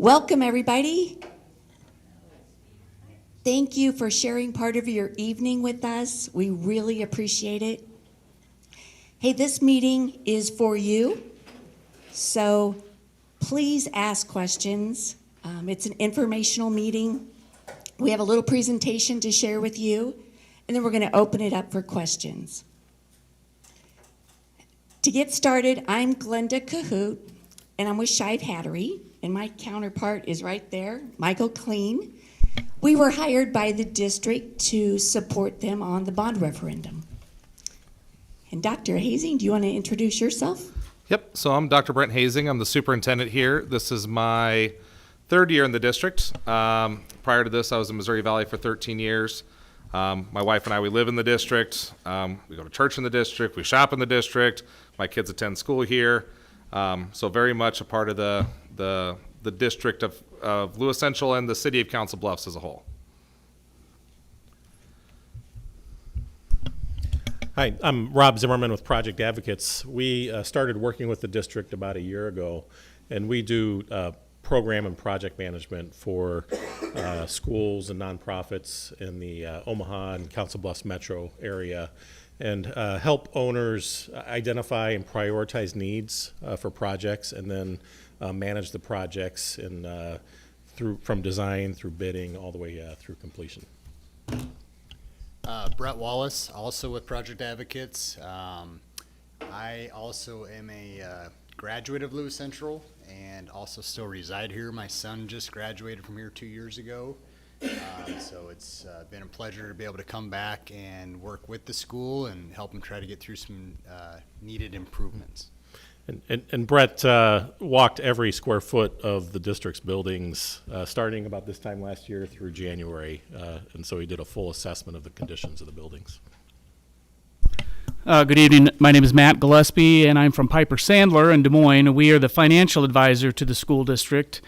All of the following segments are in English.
Welcome, everybody. Thank you for sharing part of your evening with us. We really appreciate it. Hey, this meeting is for you, so please ask questions. It's an informational meeting. We have a little presentation to share with you, and then we're going to open it up for questions. To get started, I'm Glenda Cahoot, and I'm with Shive Hattery, and my counterpart is right there, Michael Clean. We were hired by the district to support them on the bond referendum. And Dr. Hazing, do you want to introduce yourself? Yep, so I'm Dr. Brent Hazing. I'm the superintendent here. This is my third year in the district. Prior to this, I was in Missouri Valley for 13 years. My wife and I, we live in the district. We go to church in the district. We shop in the district. My kids attend school here. So very much a part of the district of Lewis Central and the city of Council Bluffs as a whole. Hi, I'm Rob Zimmerman with Project Advocates. We started working with the district about a year ago, and we do program and project management for schools and nonprofits in the Omaha and Council Bluffs metro area, and help owners identify and prioritize needs for projects, and then manage the projects and from design through bidding all the way through completion. Brett Wallace, also with Project Advocates. I also am a graduate of Lewis Central and also still reside here. My son just graduated from here 2 years ago. So it's been a pleasure to be able to come back and work with the school and help them try to get through some needed improvements. And Brett walked every square foot of the district's buildings starting about this time last year through January, and so he did a full assessment of the conditions of the buildings. Good evening. My name is Matt Gillespie, and I'm from Piper Sandler in Des Moines. We are the financial advisor to the school district.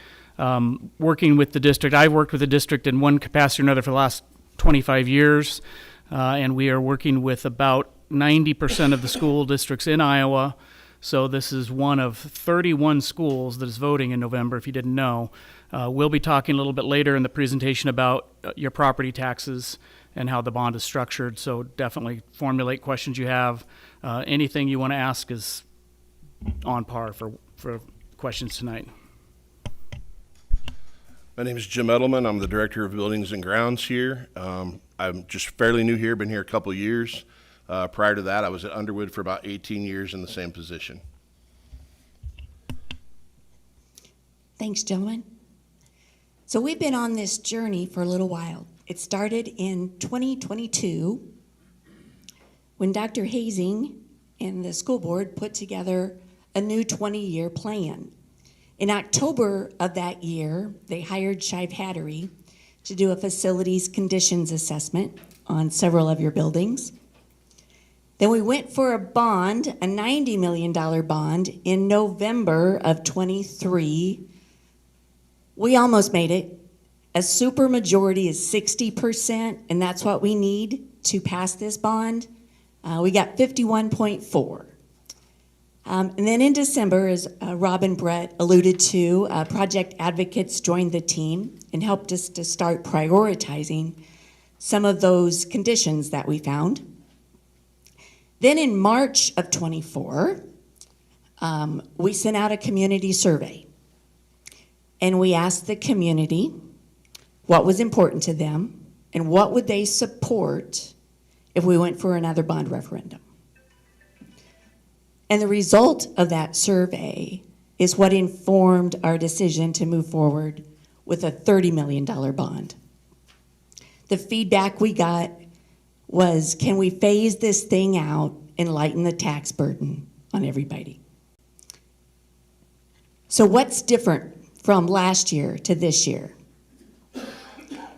Working with the district, I've worked with the district in one capacity or another for the last 25 years, and we are working with about 90% of the school districts in Iowa. So this is one of 31 schools that is voting in November, if you didn't know. We'll be talking a little bit later in the presentation about your property taxes and how the bond is structured. So definitely formulate questions you have. Anything you want to ask is on par for questions tonight. My name is Jim Edelman. I'm the Director of Buildings and Grounds here. I'm just fairly new here, been here a couple of years. Prior to that, I was at Underwood for about 18 years in the same position. Thanks, gentlemen. So we've been on this journey for a little while. It started in 2022 when Dr. Hazing and the school board put together a new 20-year plan. In October of that year, they hired Shive Hattery to do a facilities conditions assessment on several of your buildings. Then we went for a bond, a $90 million bond, in November of 23. We almost made it. A supermajority is 60%, and that's what we need to pass this bond. We got 51.4. And then in December, as Rob and Brett alluded to, Project Advocates joined the team and helped us to start prioritizing some of those conditions that we found. Then in March of 24, we sent out a community survey. And we asked the community what was important to them and what would they support if we went for another bond referendum. And the result of that survey is what informed our decision to move forward with a $30 million bond. The feedback we got was, can we phase this thing out and lighten the tax burden on everybody? So what's different from last year to this year?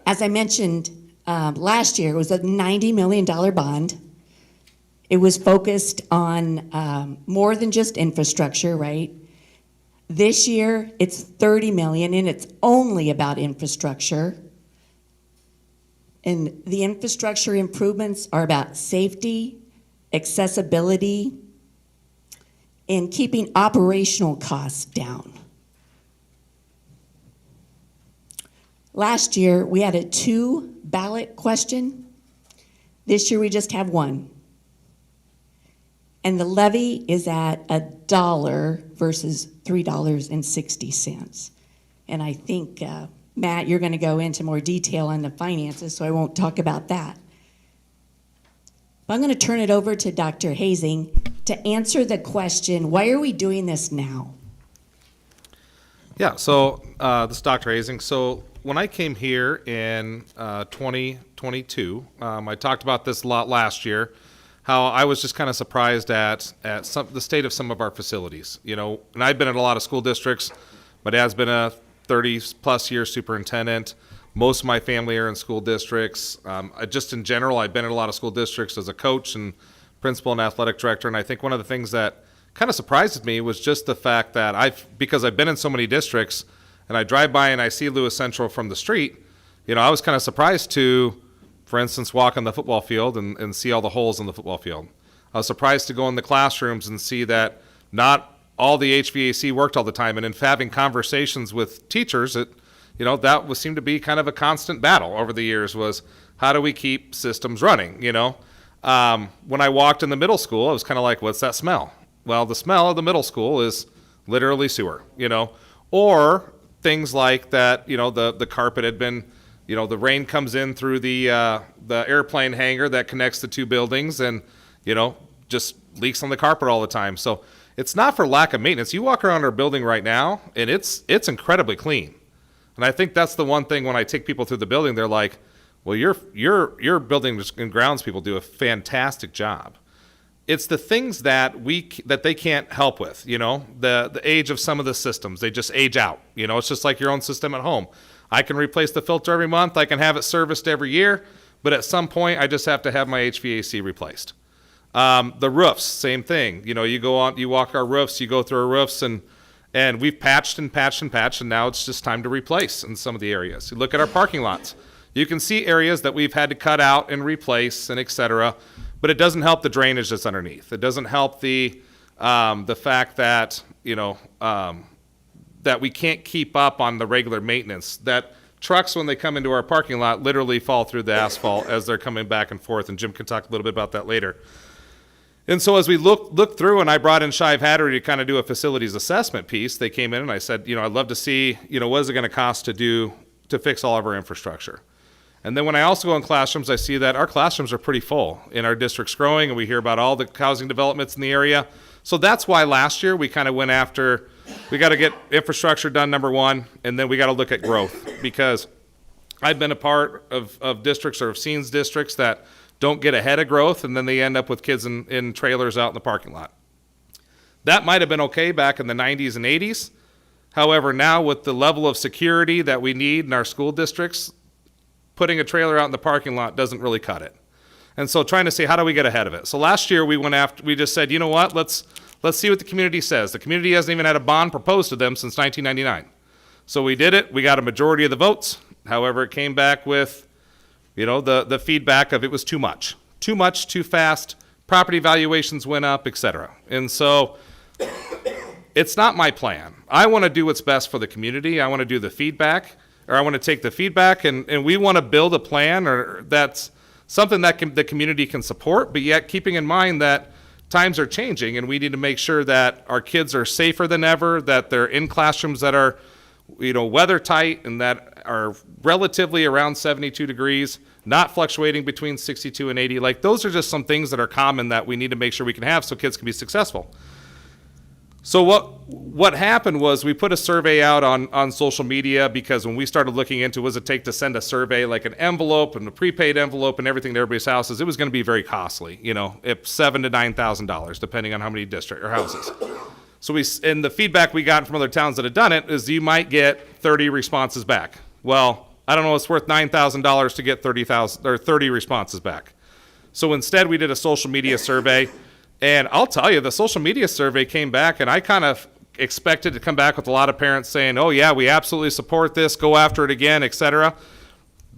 As I mentioned, last year was a $90 million bond. It was focused on more than just infrastructure, right? This year, it's $30 million, and it's only about infrastructure. And the infrastructure improvements are about safety, accessibility, and keeping operational costs down. Last year, we had a 2 ballot question. This year, we just have 1. And the levy is at $1 versus $3.60. And I think, Matt, you're going to go into more detail on the finances, so I won't talk about that. But I'm going to turn it over to Dr. Hazing to answer the question, why are we doing this now? Yeah, so this is Dr. Hazing. So when I came here in 2022, I talked about this a lot last year, how I was just kind of surprised at the state of some of our facilities. You know, and I've been in a lot of school districts. My dad's been a 30-plus year superintendent. Most of my family are in school districts. Just in general, I've been in a lot of school districts as a coach and principal and athletic director. And I think one of the things that kind of surprised me was just the fact that because I've been in so many districts, and I drive by and I see Lewis Central from the street, you know, I was kind of surprised to, for instance, walk on the football field and see all the holes in the football field. I was surprised to go in the classrooms and see that not all the HVAC worked all the time. And in having conversations with teachers, that seemed to be kind of a constant battle over the years, was how do we keep systems running, you know? When I walked in the middle school, I was kind of like, what's that smell? Well, the smell of the middle school is literally sewer, you know? Or things like that, you know, the carpet had been, you know, the rain comes in through the airplane hangar that connects the 2 buildings and, you know, just leaks on the carpet all the time. So it's not for lack of maintenance. You walk around our building right now, and it's incredibly clean. And I think that's the one thing when I take people through the building, they're like, well, your building and grounds people do a fantastic job. It's the things that they can't help with, you know, the age of some of the systems. They just age out. You know, it's just like your own system at home. I can replace the filter every month. I can have it serviced every year. But at some point, I just have to have my HVAC replaced. The roofs, same thing. You know, you walk our roofs, you go through our roofs, and we've patched and patched and patched, and now it's just time to replace in some of the areas. You look at our parking lots. You can see areas that we've had to cut out and replace and et cetera. but it doesn't help the drainage that's underneath. It doesn't help the fact that, that we can't keep up on the regular maintenance. That trucks, when they come into our parking lot, literally fall through the asphalt as they're coming back and forth, and Jim can talk a little bit about that later. And so as we look through, and I brought in Shive Hattery to kind of do a facilities assessment piece, they came in and I said, I'd love to see, what is it going to cost to fix all of our infrastructure. And then when I also go in classrooms, I see that our classrooms are pretty full, and our district's growing, and we hear about all the housing developments in the area. So that's why last year we kind of went after, we got to get infrastructure done, number one, and then we got to look at growth, because I've been a part of districts, or have seen districts that don't get ahead of growth, and then they end up with kids in trailers out in the parking lot. That might have been okay back in the 90s and 80s. However, now with the level of security that we need in our school districts, putting a trailer out in the parking lot doesn't really cut it. And so trying to say, how do we get ahead of it? So last year we just said, let's see what the community says. The community hasn't even had a bond proposed to them since 1999. So we did it. We got a majority of the votes. However, it came back with, the feedback of it was too much, too fast, property valuations went up, etc. And so it's not my plan. I want to do what's best for the community. I want to do the feedback, or I want to take the feedback, and we want to build a plan that's something that the community can support, but yet keeping in mind that times are changing, and we need to make sure that our kids are safer than ever, that they're in classrooms that are, weather tight, and that are relatively around 72 degrees, not fluctuating between 62 and 80. Like, those are just some things that are common that we need to make sure we can have so kids can be successful. So what happened was we put a survey out on social media, because when we started looking into what does it take to send a survey, like an envelope and a prepaid envelope and everything to everybody's houses, it was going to be very costly, if $7,000 to $9,000, depending on how many district or houses. So and the feedback we got from other towns that had done it is you might get 30 responses back. Well, I don't know, it's worth $9,000 to get 30 responses back. So instead we did a social media survey. And I'll tell you, the social media survey came back, and I kind of expected to come back with a lot of parents saying, oh yeah, we absolutely support this, go after it again, etc.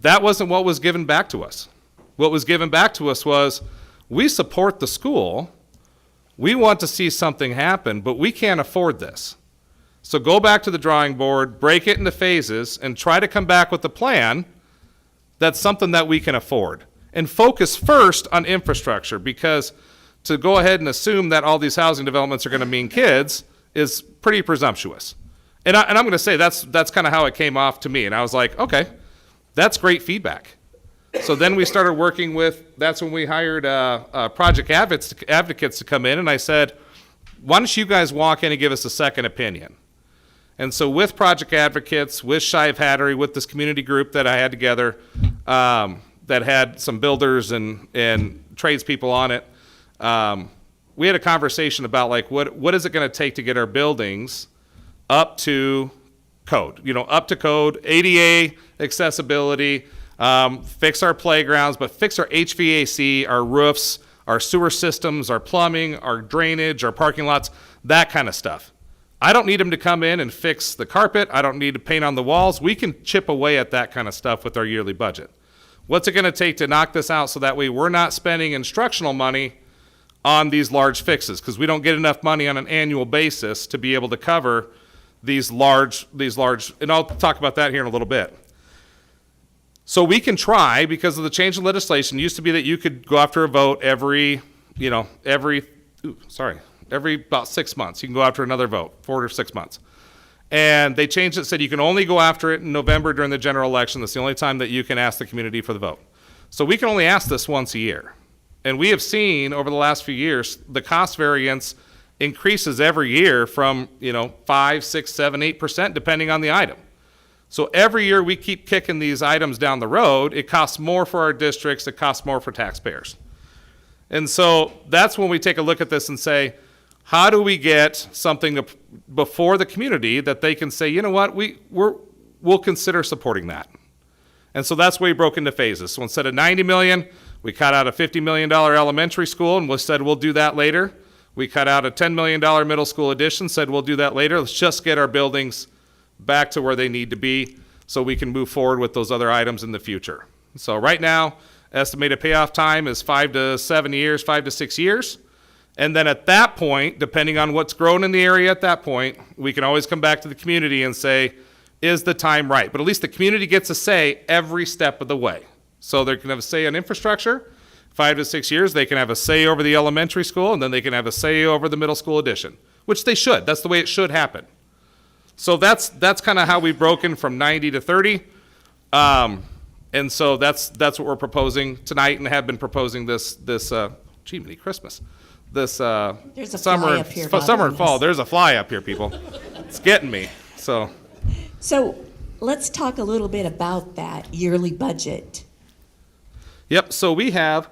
That wasn't what was given back to us. What was given back to us was, we support the school, we want to see something happen, but we can't afford this. So go back to the drawing board, break it into phases, and try to come back with a plan that's something that we can afford. And focus first on infrastructure, because to go ahead and assume that all these housing developments are going to mean kids is pretty presumptuous. And I'm going to say that's kind of how it came off to me. And I was like, okay, that's great feedback. So then we started working that's when we hired project advocates to come in. And I said, why don't you guys walk in and give us a second opinion? And so with project advocates, with Shive Hattery, with this community group that I had together, that had some builders and tradespeople on it, we had a conversation about, like, what is it going to take to get our buildings up to code, ADA accessibility, fix our playgrounds, but fix our HVAC, our roofs, our sewer systems, our plumbing, our drainage, our parking lots, that kind of stuff. I don't need them to come in and fix the carpet. I don't need to paint on the walls. We can chip away at that kind of stuff with our yearly budget. What's it going to take to knock this out so that way we're not spending instructional money on these large fixes, because we don't get enough money on an annual basis to be able to cover these large, and I'll talk about that here in a little bit. So we can try, because of the change in legislation, it used to be that you could go after a vote every about 6 months. You can go after another vote, 4 or 6 months. And they changed it, said you can only go after it in November during the general election. That's the only time that you can ask the community for the vote. So we can only ask this once a year. And we have seen over the last few years, the cost variance increases every year from 5, 6, 7, 8%, depending on the item. So every year we keep kicking these items down the road, it costs more for our districts, it costs more for taxpayers. And so that's when we take a look at this and say, how do we get something before the community that they can say, you know what, we'll consider supporting that. And so that's where we broke into phases. So instead of $90 million, we cut out a $50 million elementary school, and we said we'll do that later. We cut out a $10 million middle school addition, said we'll do that later. Let's just get our buildings back to where they need to be so we can move forward with those other items in the future. So right now, Estimated payoff time is 5 to 7 years, 5 to 6 years. And then at that point, depending on what's grown in the area at that point, we can always come back to the community and say, is the time right? But at least the community gets a say every step of the way. So they can have a say on infrastructure. 5 to 6 years, they can have a say over the elementary school, and then they can have a say over the middle school addition, which they should. That's the way it should happen. So that's kind of how we've broken from 90 to 30. And so that's what we're proposing tonight, and have been proposing this gee, many Christmas. This There's a summer, fly up here summer and bothering fall. us. There's a fly up here, people. It's getting me. So So let's talk a little bit about that yearly budget. yep. So we have.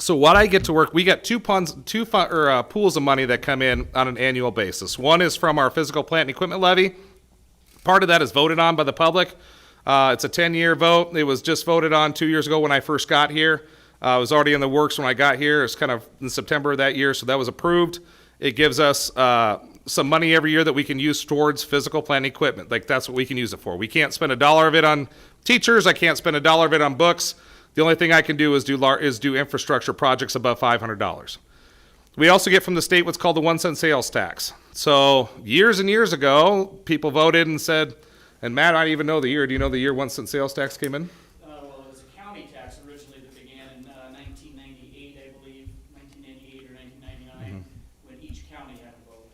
So what I get to work, we got pools of money that come in on an annual basis. One is from our physical plant and equipment levy. Part of that is voted on by the public. It's a 10-year vote. It was just voted on 2 years ago when I first got here. It was already in the works when I got here. It's kind of in September of that year, so that was approved. It gives us some money every year that we can use towards physical plant and equipment. Like, that's what we can use it for. We can't spend $1 of it on teachers. I can't spend $1 of it on books. The only thing I can do is do infrastructure projects above $500. We also get from the state what's called the 1 cent sales tax. So years and years ago, people voted and said, and Matt, I don't even know the year. Do you know the year 1 cent sales tax came in? Well, it was a county tax originally that began in 1998, I believe, 1998 or 1999, when each county had a vote.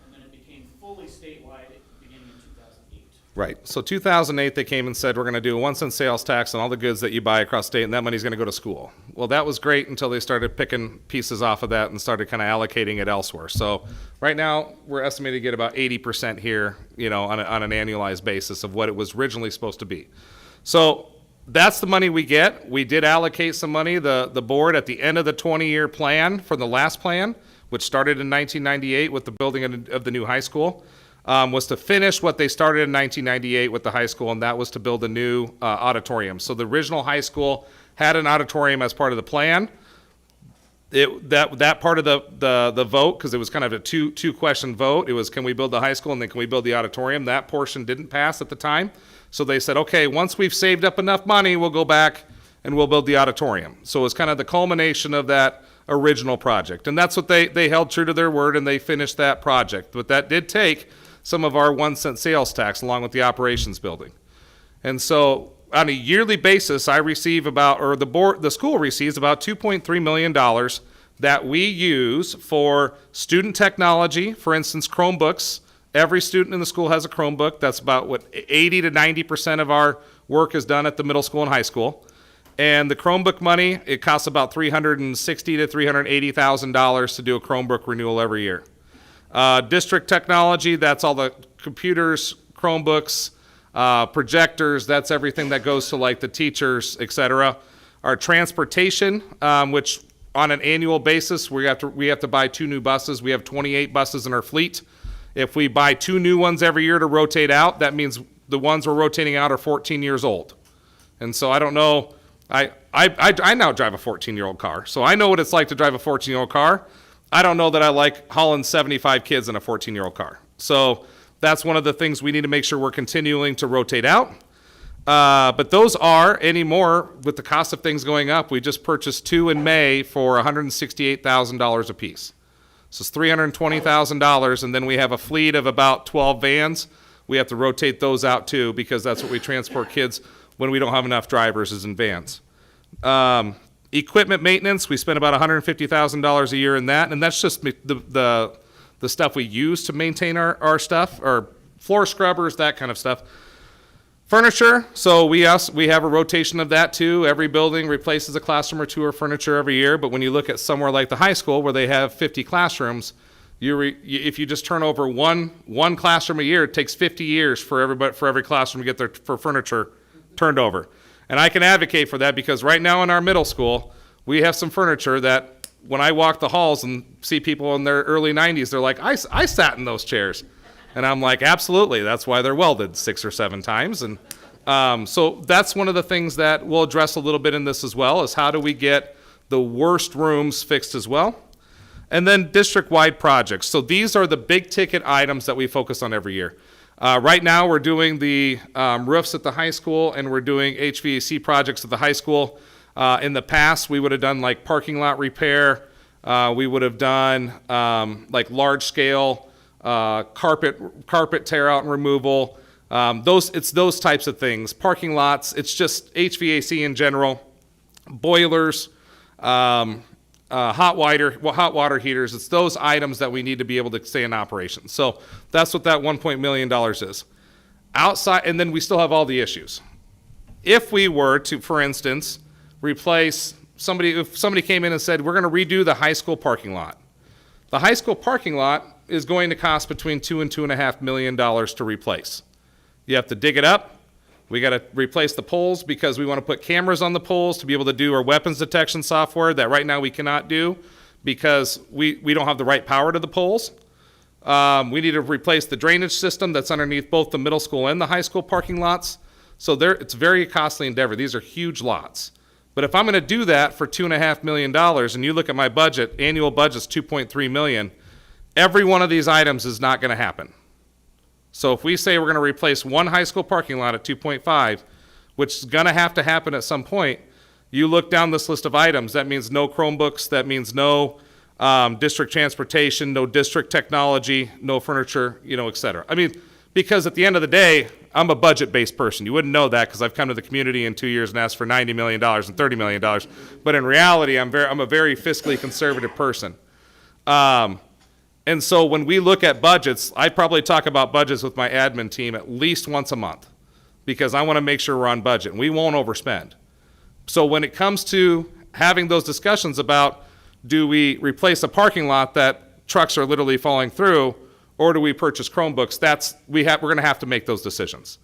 And then it became fully statewide beginning in 2008. Right. So 2008, they came and said, we're going to do a 1 cent sales tax on all the goods that you buy across state, and that money's going to go to school. Well, that was great until they started picking pieces off of that and started kind of allocating it elsewhere. So right now, we're estimated to get about 80% here, on an annualized basis of what it was originally supposed to be. So that's the money we get. We did allocate some money. The board at the end of the 20-year plan for the last plan, which started in 1998 with the building of the new high school, was to finish what they started in 1998 with the high school, and that was to build a new auditorium. So the original high school had an auditorium as part of the plan. That part of the vote, because it was kind of a two-question vote, it was, can we build the high school, and then can we build the auditorium? That portion didn't pass at the time. So they said, okay, once we've saved up enough money, we'll go back and we'll build the auditorium. So it was kind of the culmination of that original project. And that's what they held true to their word, and they finished that project. But that did take some of our 1 cent sales tax along with the operations building. And so on a yearly basis, I receive the school receives about $2.3 million that we use for student technology. For instance, Chromebooks. Every student in the school has a Chromebook. That's about 80 to 90% of our work is done at the middle school and high school. And the Chromebook money, it costs about $360,000 to $380,000 to do a Chromebook renewal every year. District technology, that's all the computers, Chromebooks, projectors, that's everything that goes to like the teachers, etc. Our transportation, which on an annual basis, we have to buy 2 new buses. We have 28 buses in our fleet. If we buy 2 new ones every year to rotate out, that means the ones we're rotating out are 14 years old. And so I don't know, I now drive a 14-year-old car, so I know what it's like to drive a 14-year-old car. I don't know that I like hauling 75 kids in a 14-year-old car. So that's one of the things we need to make sure we're continuing to rotate out. But those are anymore, with the cost of things going up, we just purchased 2 in May for $168,000 a piece. So it's $320,000, and then we have a fleet of about 12 vans. We have to rotate those out too, because that's what we transport kids when we don't have enough drivers, is in vans. Equipment maintenance, we spend about $150,000 a year in that, and that's just the stuff we use to maintain our stuff, our floor scrubbers, that kind of stuff. Furniture, so we have a rotation of that too. Every building replaces a classroom or 2 of furniture every year, but when you look at somewhere like the high school where they have 50 classrooms, if you just turn over one classroom a year, it takes 50 years for every classroom to get their furniture turned over. And I can advocate for that, because right now in our middle school, we have some furniture that when I walk the halls and see people in their early 90s, they're like, I sat in those chairs. And I'm like, absolutely, that's why they're welded 6 or 7 times. And so that's one of the things that we'll address a little bit in this as well, is how do we get the worst rooms fixed as well. And then district-wide projects. So these are the big ticket items that we focus on every year. Right now, we're doing the roofs at the high school, and we're doing HVAC projects at the high school. In the past, we would have done like parking lot repair. We would have done like large scale carpet tear out and removal. It's those types of things. Parking lots. It's just HVAC in general. Boilers. Hot water heaters. It's those items that we need to be able to stay in operation. So that's what that $1 million is. Outside, and then we still have all the issues. If we were to, for instance, replace if somebody came in and said, we're going to redo the high school parking lot. The high school parking lot is going to cost between $2 and $2.5 million to replace. You have to dig it up. We got to replace the poles because we want to put cameras on the poles to be able to do our weapons detection software that right now we cannot do because we don't have the right power to the poles. We need to replace the drainage system that's underneath both the middle school and the high school parking lots. So it's a very costly endeavor. These are huge lots. But if I'm going to do that for $2.5 million, and you look at my budget, annual budget's $2.3 million, every one of these items is not going to happen. So if we say we're going to replace one high school parking lot at 2.5, which is going to happen at some point, you look down this list of items, that means no Chromebooks, that means no district transportation, no district technology, no furniture, et cetera. I mean, because at the end of the day, I'm a budget-based person. You wouldn't know that because I've come to the community in 2 years and asked for $90 million and $30 million. But in reality, I'm a very fiscally conservative person. And so when we look at budgets, I probably talk about budgets with my admin team at least once a month because I want to make sure we're on budget and we won't overspend. So when it comes to having those discussions about do we replace a parking lot that trucks are literally falling through or do we purchase Chromebooks, we're going to have to make those decisions.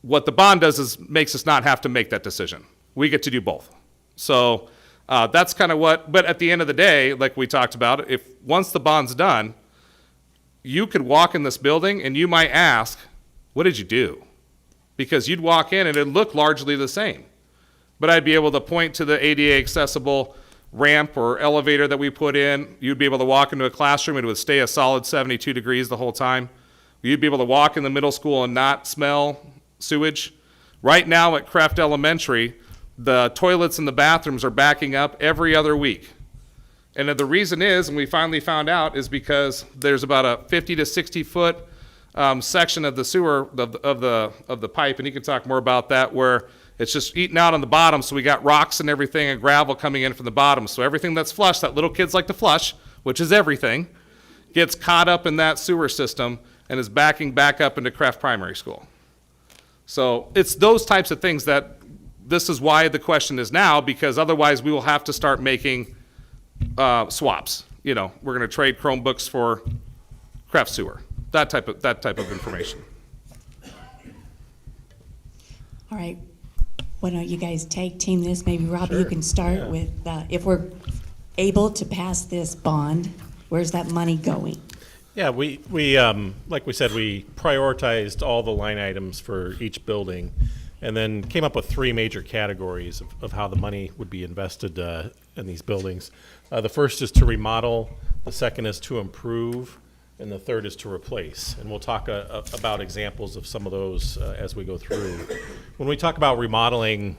What the bond does is makes us not have to make that decision. We get to do both. So that's kind of but at the end of the day, like we talked about, once the bond's done, you could walk in this building and you might ask, what did you do? Because you'd walk in and it'd look largely the same. But I'd be able to point to the ADA accessible ramp or elevator that we put in. You'd be able to walk into a classroom and it would stay a solid 72 degrees the whole time. You'd be able to walk in the middle school and not smell sewage. Right now at Kraft Elementary, the toilets and the bathrooms are backing up every other week. And the reason is, and we finally found out, is because there's about a 50 to 60 foot section of the sewer of the pipe, and you can talk more about that, where it's just eating out on the bottom, so we got rocks and everything and gravel coming in from the bottom. So everything that's flushed, that little kids like to flush, which is everything, gets caught up in that sewer system and is backing back up into Kraft Primary School. So it's those types of things that this is why the question is now, because otherwise we will have to start making swaps. We're going to trade Chromebooks for Kraft sewer, that type of information. All right. Why don't you guys tag team this? Maybe Rob, you can start with if we're able to pass this bond, where's that money going? Yeah, we like we said, we prioritized all the line items for each building and then came up with three major categories of how the money would be invested in these buildings. The first is to remodel, the second is to improve, and the third is to replace. And we'll talk about examples of some of those as we go through. When we talk about remodeling,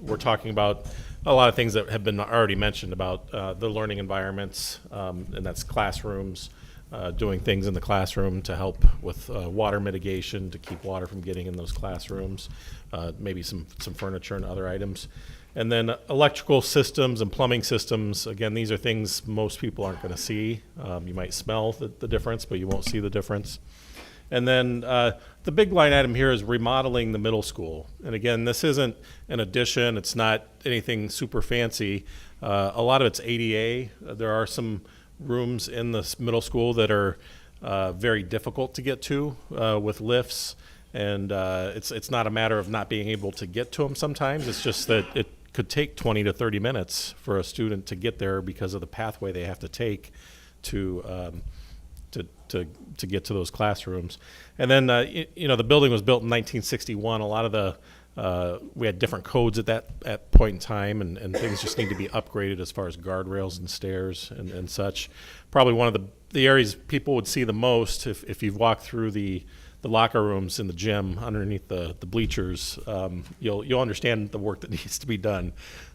we're talking about a lot of things that have been already mentioned about the learning environments, and that's classrooms, doing things in the classroom to help with water mitigation, to keep water from getting in those classrooms, maybe some furniture and other items. And then electrical systems and plumbing systems, again, these are things most people aren't going to see. You might smell the difference, but you won't see the difference. And then the big line item here is remodeling the middle school. And again, this isn't an addition. It's not anything super fancy. A lot of it's ADA. There are some rooms in the middle school that are very difficult to get to with lifts. And it's not a matter of not being able to get to them sometimes. It's just that it could take 20 to 30 minutes for a student to get there because of the pathway they have to take to get to those classrooms. And then, the building was built in 1961. A lot of the We had different codes at that point in time, and things just need to be upgraded as far as guardrails and stairs and such. Probably one of the areas people would see the most if you've walked through the locker rooms in the gym underneath the bleachers, you'll understand the work that needs to be done.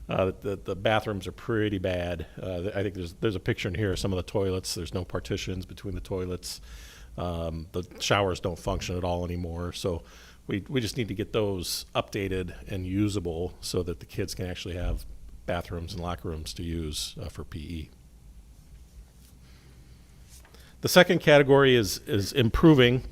The bathrooms are pretty bad. I think there's a picture in here of some of the toilets. There's no partitions between the toilets. The showers don't function at all anymore. So we just need to get those updated and usable so that the kids can actually have bathrooms and locker rooms to use for PE. The second category is improving.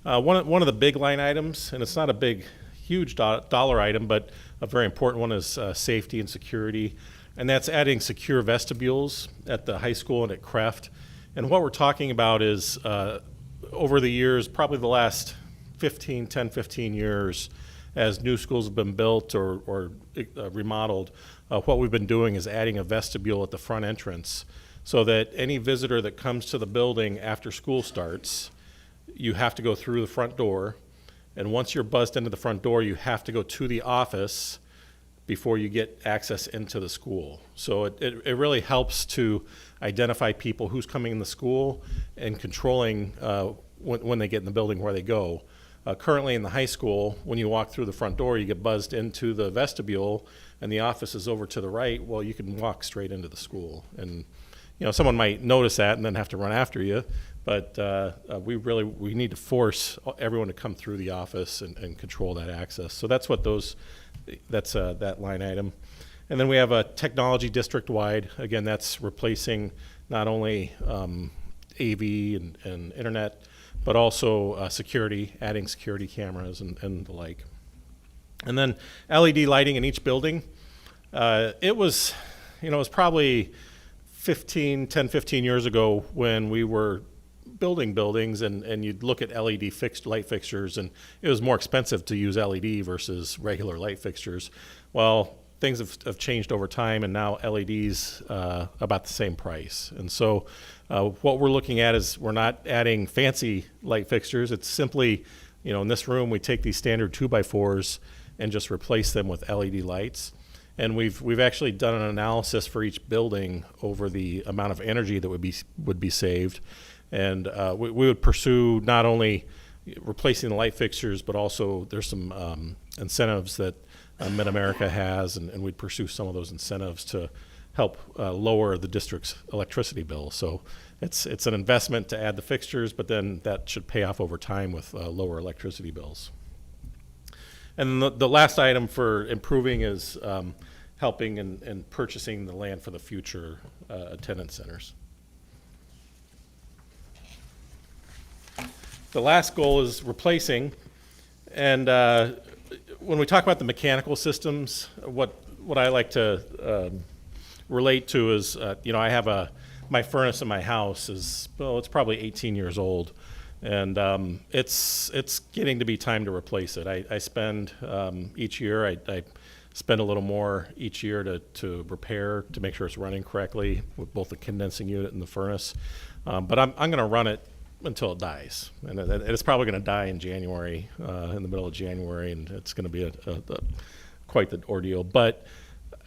One of the big line items, and it's not a big, huge dollar item, but a very important one is safety and security, and that's adding secure vestibules at the high school and at Kreft. And what we're talking about is over the years, probably the last 10, 15 years, as new schools have been built or remodeled, what we've been doing is adding a vestibule at the front entrance so that any visitor that comes to the building after school starts, you have to go through the front door, and once you're buzzed into the front door, you have to go to the office before you get access into the school. So it really helps to identify people who's coming in the school and controlling when they get in the building where they go. Currently in the high school, when you walk through the front door, you get buzzed into the vestibule, and the office is over to the right. Well, you can walk straight into the school, and someone might notice that and then have to run after you. But we need to force everyone to come through the office and control that access. So that's what that's that line item. And then we have a technology district-wide. Again, that's replacing not only AV and internet, but also security, adding security cameras and the like. And then LED lighting in each building. It was probably 10, 15 years ago when we were building buildings and you'd look at LED light fixtures, and it was more expensive to use LED versus regular light fixtures. Well, things have changed over time, and now LEDs about the same price. And so what we're looking at is we're not adding fancy light fixtures. It's simply, in this room we take these standard 2x4s and just replace them with LED lights. And we've actually done an analysis for each building over the amount of energy that would be saved. And we would pursue not only replacing the light fixtures, but also there's some incentives that Mid-America has, and we'd pursue some of those incentives to help lower the district's electricity bill. So it's an investment to add the fixtures, but then that should pay off over time with lower electricity bills. And the last item for improving is helping and purchasing the land for the future attendance centers. The last goal is replacing, and when we talk about the mechanical systems, what I like to relate to is, I have my furnace in my house is, it's probably 18 years old, and it's getting to be time to replace it. I spend each year, I spend a little more each year to repair, to make sure it's running correctly with both the condensing unit and the furnace. But I'm going to run it until it dies, and it's probably going to die in January, in the middle of January, and it's going to be quite the ordeal. But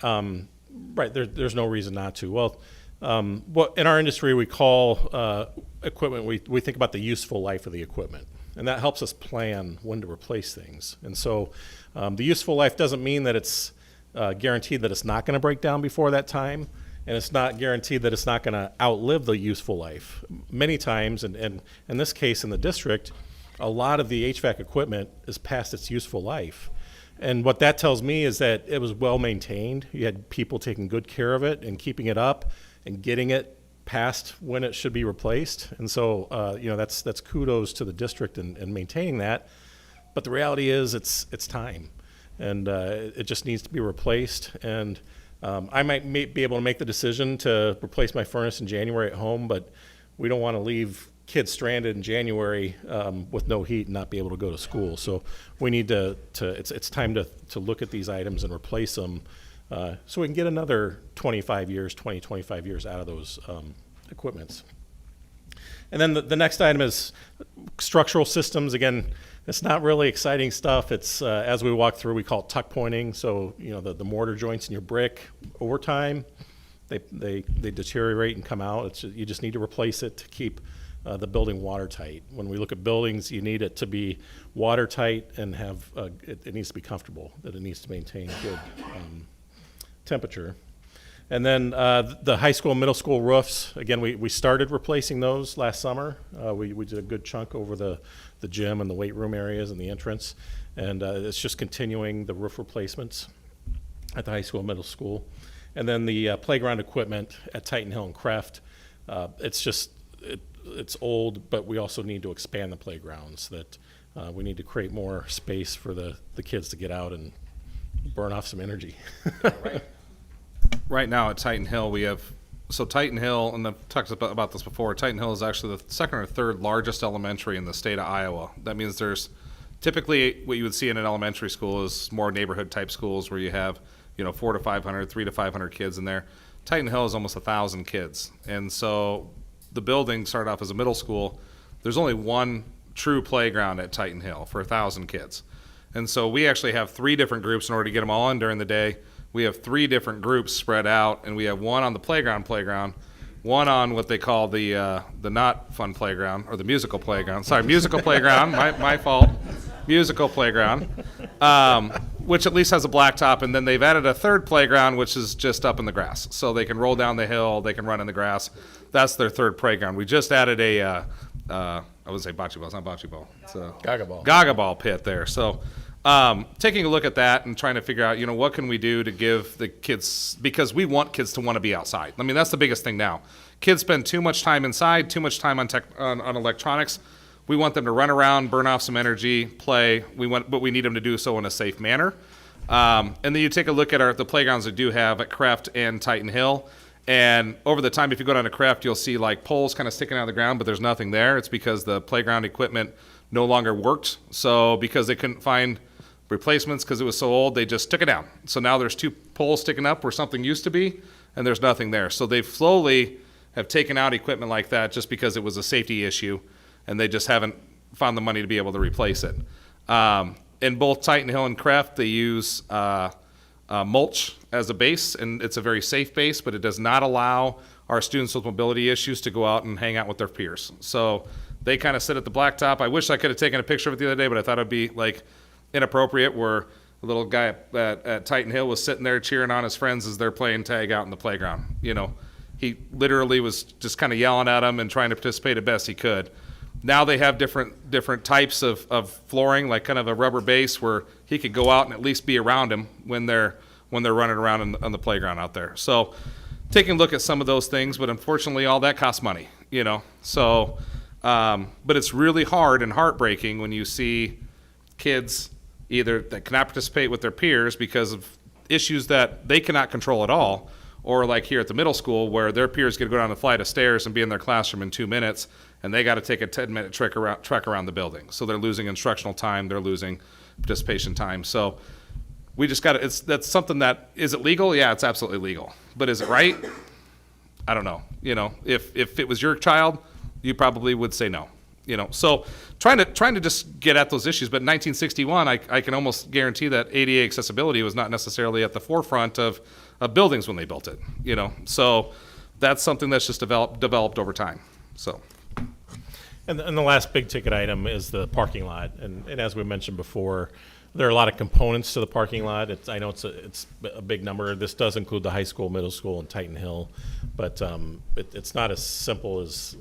there's no reason not to. Well, what in our industry we call equipment, we think about the useful life of the equipment, and that helps us plan when to replace things. And so the useful life doesn't mean that it's guaranteed that it's not going to break down before that time. And it's not guaranteed that it's not going to outlive the useful life. Many times, and in this case in the district, a lot of the HVAC equipment is past its useful life. And what that tells me is that it was well maintained. You had people taking good care of it and keeping it up and getting it past when it should be replaced. And so, that's kudos to the district in maintaining that. But the reality is it's time, and it just needs to be replaced. And I might be able to make the decision to replace my furnace in January at home, but we don't want to leave kids stranded in January with no heat and not be able to go to school. So we need it's time to look at these items and replace them so we can get another 25 years out of those equipments. And then the next item is structural systems. Again, it's not really exciting stuff. It's, as we walk through, we call it tuck pointing. So, you know, the mortar joints in your brick, over time, they deteriorate and come out. You just need to replace it to keep the building watertight. When we look at buildings, you need it to be watertight and have, it needs to be comfortable, that it needs to maintain good temperature. And then the high school, middle school roofs, again, we started replacing those last summer. We did a good chunk over the gym and the weight room areas and the entrance. And it's just continuing the roof replacements at the high school, middle school. And then the playground equipment at Titan Hill and Creft, it's old, but we also need to expand the playgrounds. That we need to create more space for the kids to get out and burn off some energy. Right now at Titan Hill, we have, so Titan Hill, and I've talked about this before, Titan Hill is actually the second or third largest elementary in the state of Iowa. That means there's typically what you would see in an elementary school is more neighborhood type schools where you have, 400 to 500, 300 to 500 kids in there. Titan Hill is almost 1,000 kids. And so the building started off as a middle school. There's only one true playground at Titan Hill for 1,000 kids. And so we actually have 3 different groups in order to get them all in during the day. We have 3 different groups spread out, and we have one on the playground, one on what they call the not fun playground, or the musical playground. Sorry, musical playground, my fault. Musical playground, which at least has a blacktop, and then they've added a third playground, which is just up in the grass. So they can roll down the hill, they can run in the grass. That's their third playground. We just added I would say bocce ball, it's not bocce ball. It's a Gaga ball pit there. So taking a look at that and trying to figure out, what can we do to give the kids, because we want kids to want to be outside. I mean, that's the biggest thing now. Kids spend too much time inside, too much time on electronics. We want them to run around, burn off some energy, play. But we need them to do so in a safe manner. And then you take a look at the playgrounds we do have at Creft and Titan Hill. And over the time, if you go down to Creft, you'll see like poles kind of sticking out of the ground, but there's nothing there. It's because the playground equipment no longer worked. So because they couldn't find replacements because it was so old, they just took it down. So now there's 2 poles sticking up where something used to be, and there's nothing there. So they slowly have taken out equipment like that just because it was a safety issue, and they just haven't found the money to be able to replace it. In both Titan Hill and Creft, they use mulch as a base, and it's a very safe base, but it does not allow our students with mobility issues to go out and hang out with their peers. So they kind of sit at the blacktop. I wish I could have taken a picture of it the other day, but I thought it'd be like inappropriate where a little guy at Titan Hill was sitting there cheering on his friends as they're playing tag out in the playground. He literally was just kind of yelling at them and trying to participate as best he could. Now they have different types of flooring, like kind of a rubber base where he could go out and at least be around him when they're running around on the playground out there. So taking a look at some of those things, but unfortunately all that costs money, So, but it's really hard and heartbreaking when you see kids either that cannot participate with their peers because of issues that they cannot control at all, or like here at the middle school where their peers get to go down a flight of stairs and be in their classroom in 2 minutes, and they got to take a 10-minute trek around the building. So they're losing instructional time, they're losing participation time. So we just got to, that's something that, is it legal? Yeah, it's absolutely legal. But is it right? I don't know. If it was your child, you probably would say no. So trying to just get at those issues. But in 1961, I can almost guarantee that ADA accessibility was not necessarily at the forefront of buildings when they built it. So that's something that's just developed over time. So. And the last big ticket item is the parking lot. And as we mentioned before, there are a lot of components to the parking lot. I know it's a big number. This does include the high school, middle school, and Titan Hill, but it's not as simple as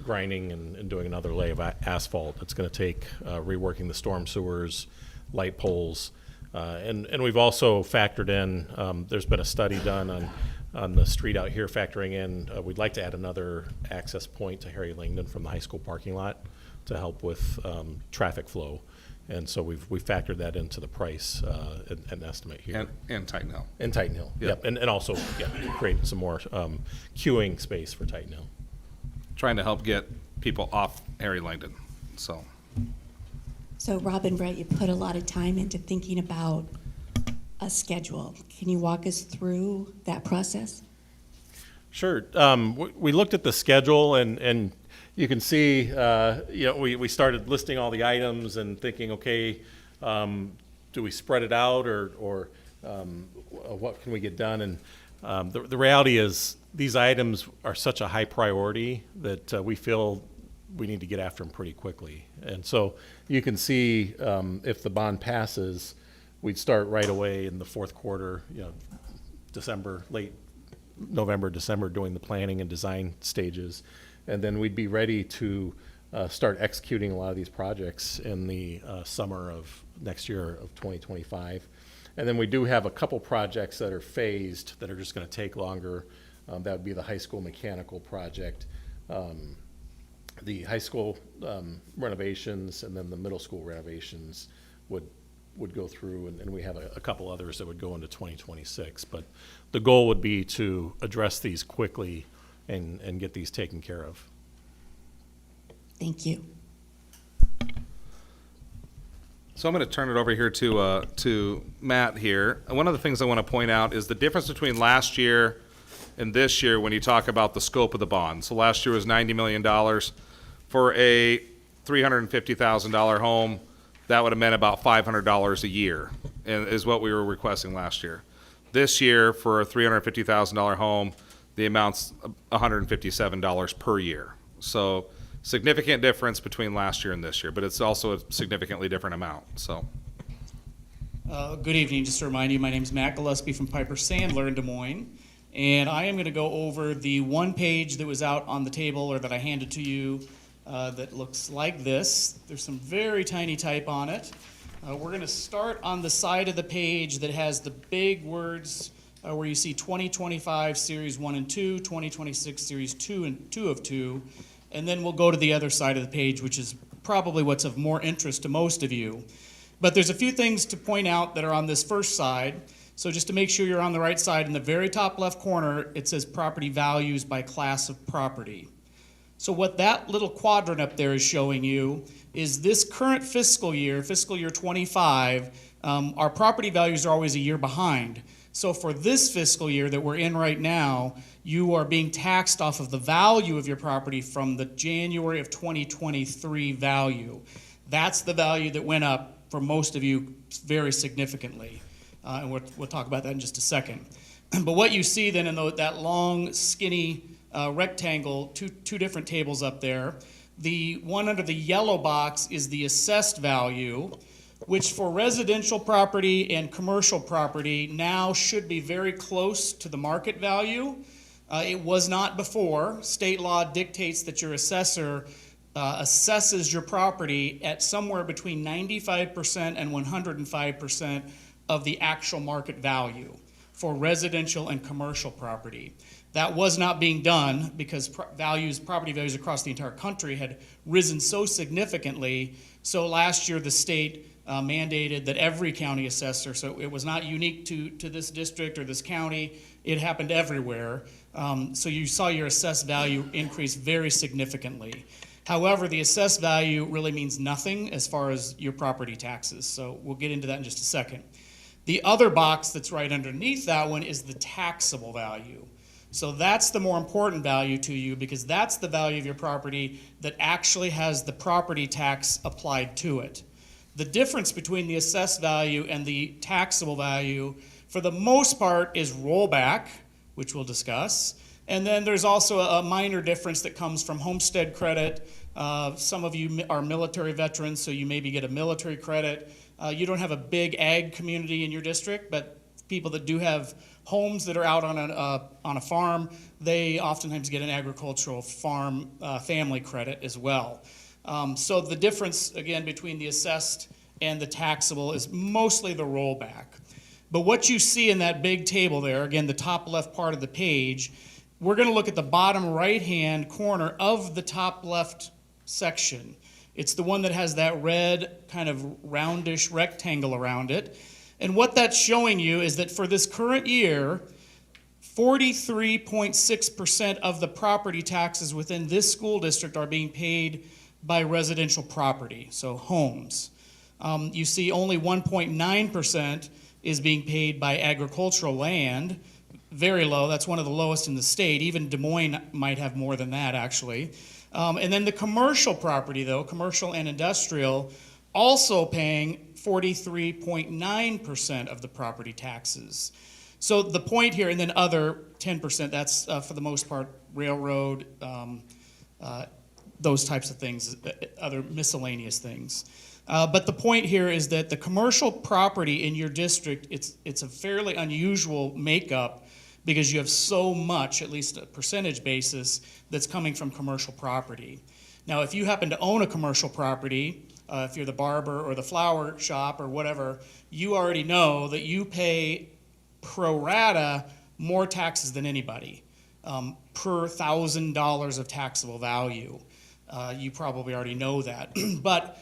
grinding and doing another lay of asphalt. It's going to take reworking the storm sewers, light poles, and we've also factored in. There's been a study done on the street out here factoring in. We'd like to add another access point to Harry Langdon from the high school parking lot to help with traffic flow. And so we've factored that into the price and estimate here. And Titan Hill. And Titan Hill, yep. And also create some more queuing space for Titan Hill. Trying to help get people off Harry Langdon. So Rob and Brett, you put a lot of time into thinking about a schedule. Can you walk us through that process? Sure. We looked at the schedule, and you can see, we started listing all the items and thinking, okay, do we spread it out or what can we get done? And the reality is these items are such a high priority that we feel we need to get after them pretty quickly. And so you can see if the bond passes, we'd start right away in the fourth quarter, December, late November, December, doing the planning and design stages. And then we'd be ready to start executing a lot of these projects in the summer of next year of 2025. And then we do have a couple projects that are phased that are just going to take longer. That would be the high school mechanical project, the high school renovations, and then the middle school renovations would go through, and we have a couple others that would go into 2026. But the goal would be to address these quickly and get these taken care of. Thank you. So I'm going to turn it over here to Matt here. And one of the things I want to point out is the difference between last year and this year when you talk about the scope of the bond. So last year was $90 million. For a $350,000 home, that would have meant about $500 a year, and is what we were requesting last year. This year, for a $350,000 home, the amount's $157 per year. So significant difference between last year and this year, but it's also a significantly different amount. So. Good evening. Just to remind you, my name is Matt Gillespie from Piper Sandler in Des Moines, and I am going to go over the one page that was out on the table or that I handed to you that looks like this. There's some very tiny type on it. We're going to start on the side of the page that has the big words where you see 2025 Series 1 and 2, 2026 Series 2 and 2 of 2, and then we'll go to the other side of the page, which is probably what's of more interest to most of you. But there's a few things to point out that are on this first side. So just to make sure you're on the right side, in the very top left corner, it says property values by class of property. So what that little quadrant up there is showing you is this current fiscal year 25, our property values are always a year behind. So for this fiscal year that we're in right now, you are being taxed off of the value of your property from the January of 2023 value. That's the value that went up for most of you very significantly. And we'll talk about that in just a second. But what you see then in that long, skinny rectangle, two different tables up there, the one under the yellow box is the assessed value, which for residential property and commercial property now should be very close to the market value. It was not before. State law dictates that your assessor assesses your property at somewhere between 95% and 105% of the actual market value for residential and commercial property. That was not being done because property values across the entire country had risen so significantly. So last year the state mandated that every county assessor, so it was not unique to this district or this county, it happened everywhere. So you saw your assessed value increase very significantly. However, the assessed value really means nothing as far as your property taxes. So we'll get into that in just a second. The other box that's right underneath that one is the taxable value. So that's the more important value to you because that's the value of your property that actually has the property tax applied to it. The difference between the assessed value and the taxable value, for the most part, is rollback, which we'll discuss. And then there's also a minor difference that comes from homestead credit. Some of you are military veterans, so you maybe get a military credit. You don't have a big ag community in your district, but people that do have homes that are out on a farm, they oftentimes get an agricultural farm family credit as well. So the difference, again, between the assessed and the taxable is mostly the rollback. But what you see in that big table there, again, the top left part of the page, we're going to look at the bottom right-hand corner of the top left section. It's the one that has that red kind of roundish rectangle around it. And what that's showing you is that for this current year, 43.6% of the property taxes within this school district are being paid by residential property, so homes. You see only 1.9% is being paid by agricultural land, very low. That's one of the lowest in the state. Even Des Moines might have more than that, actually. And then the commercial property, though, commercial and industrial, also paying 43.9% of the property taxes. So the point here, and then other 10%, that's for the most part railroad, those types of things, other miscellaneous things. But the point here is that the commercial property in your district, it's a fairly unusual makeup because you have so much, at least a percentage basis, that's coming from commercial property. Now, if you happen to own a commercial property, if you're the barber or the flower shop or whatever, you already know that you pay pro rata more taxes than anybody per $1,000 of taxable value. You probably already know that. But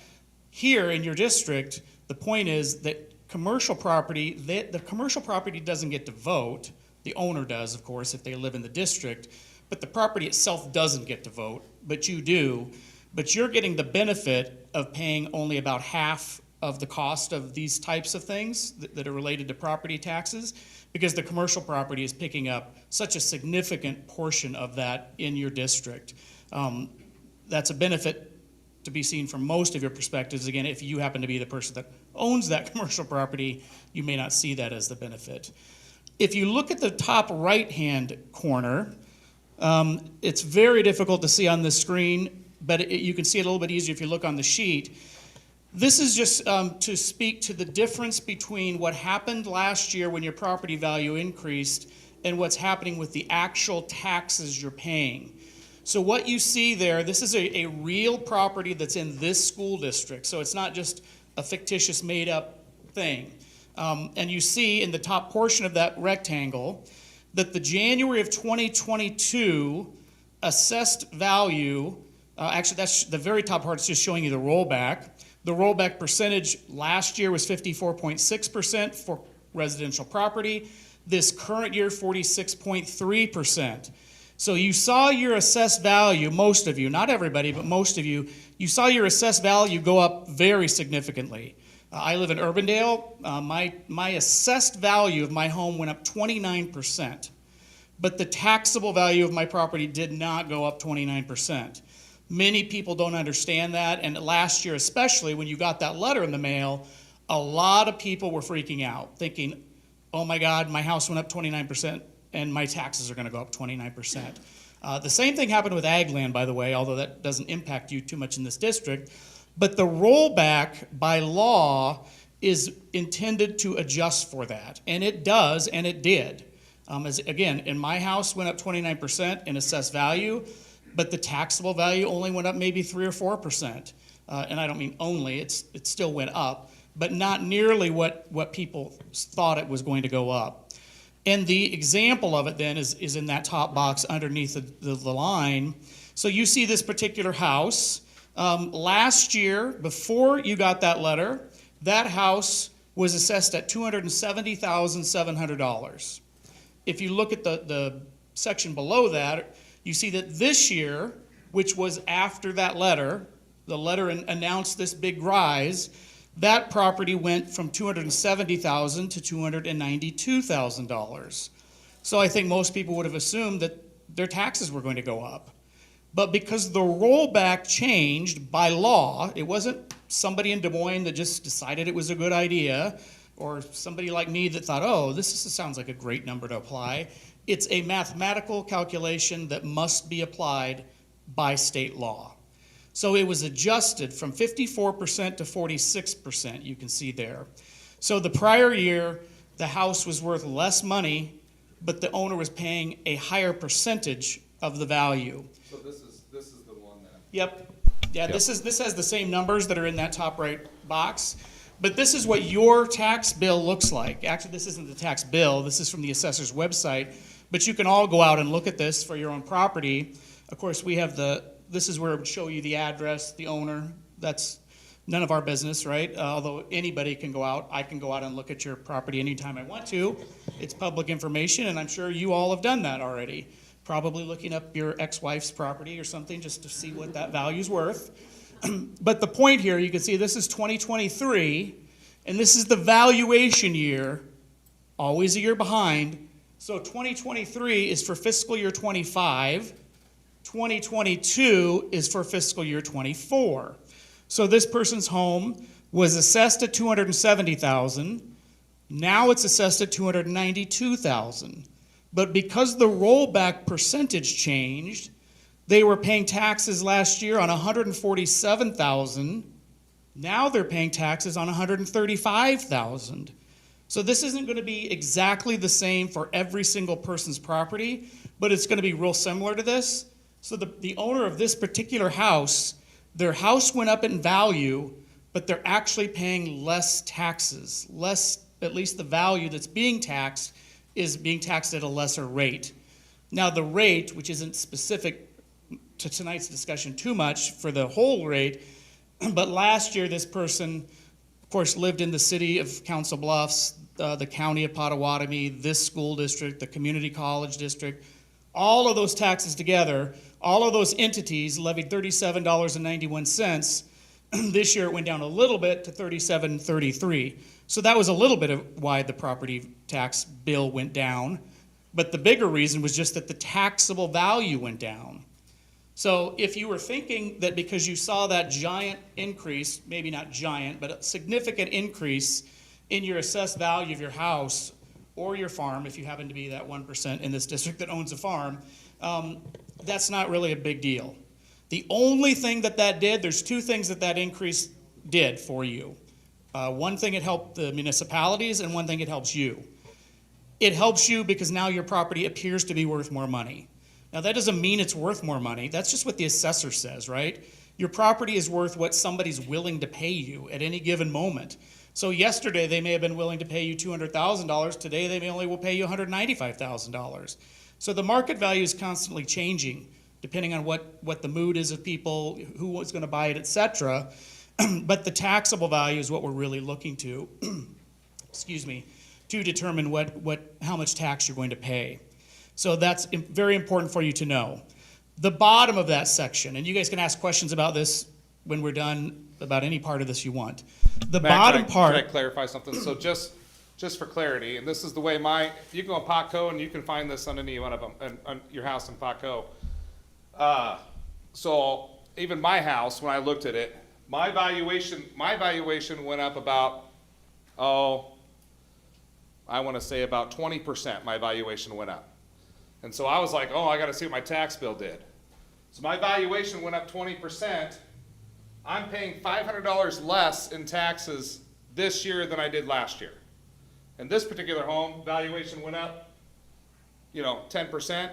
here in your district, the point is that commercial property, the commercial property doesn't get to vote. The owner does, of course, if they live in the district. But the property itself doesn't get to vote, but you do. But you're getting the benefit of paying only about half of the cost of these types of things that are related to property taxes, because the commercial property is picking up such a significant portion of that in your district. That's a benefit to be seen from most of your perspectives. Again, if you happen to be the person that owns that commercial property, you may not see that as the benefit. If you look at the top right-hand corner, it's very difficult to see on the screen, but you can see it a little bit easier if you look on the sheet. This is just to speak to the difference between what happened last year when your property value increased and what's happening with the actual taxes you're paying. So what you see there, this is a real property that's in this school district. So it's not just a fictitious made-up thing. And you see in the top portion of that rectangle that the January of 2022 assessed value, actually that's the very top part, it's just showing you the rollback. The rollback percentage last year was 54.6% for residential property. This current year, 46.3%. So you saw your assessed value, most of you, not everybody, but most of you, you saw your assessed value go up very significantly. I live in Urbandale. My assessed value of my home went up 29%, but the taxable value of my property did not go up 29%. Many people don't understand that, and last year especially, when you got that letter in the mail, a lot of people were freaking out, thinking, oh my God, my house went up 29%, and my taxes are going to go up 29%. The same thing happened with ag land, by the way, although that doesn't impact you too much in this district. But the rollback by law is intended to adjust for that, and it does, and it did. Again, in my house went up 29% in assessed value, but the taxable value only went up maybe 3 or 4%. And I don't mean only, it still went up, but not nearly what people thought it was going to go up. And the example of it then is in that top box underneath the line. So you see this particular house. Last year, before you got that letter, that house was assessed at $270,700. If you look at the section below that, you see that this year, which was after that letter, the letter announced this big rise, that property went from $270,000 to $292,000. So I think most people would have assumed that their taxes were going to go up. But because the rollback changed by law, it wasn't somebody in Des Moines that just decided it was a good idea, or somebody like me that thought, oh, this sounds like a great number to apply. It's a mathematical calculation that must be applied by state law. So it was adjusted from 54% to 46%, you can see there. So the prior year, the house was worth less money, but the owner was paying a higher percentage of the value. So this is the one that. Yep. Yeah, this has the same numbers that are in that top right box. But this is what your tax bill looks like. Actually, this isn't the tax bill. This is from the assessor's website. But you can all go out and look at this for your own property. Of course, we have this is where it would show you the address, the owner. That's none of our business, right? Although anybody can go out. I can go out and look at your property anytime I want to. It's public information, and I'm sure you all have done that already. Probably looking up your ex-wife's property or something just to see what that value's worth. But the point here, you can see this is 2023, and this is the valuation year, always a year behind, So 2023 is for fiscal year 25. 2022 is for fiscal year 24. So this person's home was assessed at $270,000. Now it's assessed at $292,000. But because the rollback percentage changed, they were paying taxes last year on $147,000. Now they're paying taxes on $135,000. So this isn't going to be exactly the same for every single person's property, but it's going to be real similar to this. So the owner of this particular house, their house went up in value, but they're actually paying less taxes. At least the value that's being taxed is being taxed at a lesser rate. Now the rate, which isn't specific to tonight's discussion too much for the whole rate, but last year this person, of course, lived in the city of Council Bluffs, the county of Potawatomi, this school district, the community college district. All of those taxes together, all of those entities levied $37.91. This year it went down a little bit to $37.33. So that was a little bit of why the property tax bill went down. But the bigger reason was just that the taxable value went down. So if you were thinking that because you saw that giant increase, maybe not giant, but a significant increase in your assessed value of your house or your farm, if you happen to be that 1% in this district that owns a farm, that's not really a big deal. The only thing that did, there's two things that increase did for you. One thing, it helped the municipalities, and one thing, it helps you. It helps you because now your property appears to be worth more money. Now, that doesn't mean it's worth more money. That's just what the assessor says, right? Your property is worth what somebody's willing to pay you at any given moment. So yesterday, they may have been willing to pay you $200,000. Today, they may only will pay you $195,000. So the market value is constantly changing, depending on what the mood is of people, who is going to buy it, et cetera. But the taxable value is what we're really looking to, excuse me, to determine how much tax you're going to pay. So that's very important for you to know. The bottom of that section, and you guys can ask questions about this when we're done, about any part of this you want. The Matt, bottom part. Can I clarify something? So just for clarity, and this is the way you can go on Potco, and you can find this on any one of them, on your house in Potco. So even my house, when I looked at it, my valuation went up about, I want to say about 20%. My valuation went up. And so I was like, I got to see what my tax bill did. So my valuation went up 20%. I'm paying $500 less in taxes this year than I did last year. And this particular home valuation went up, 10%.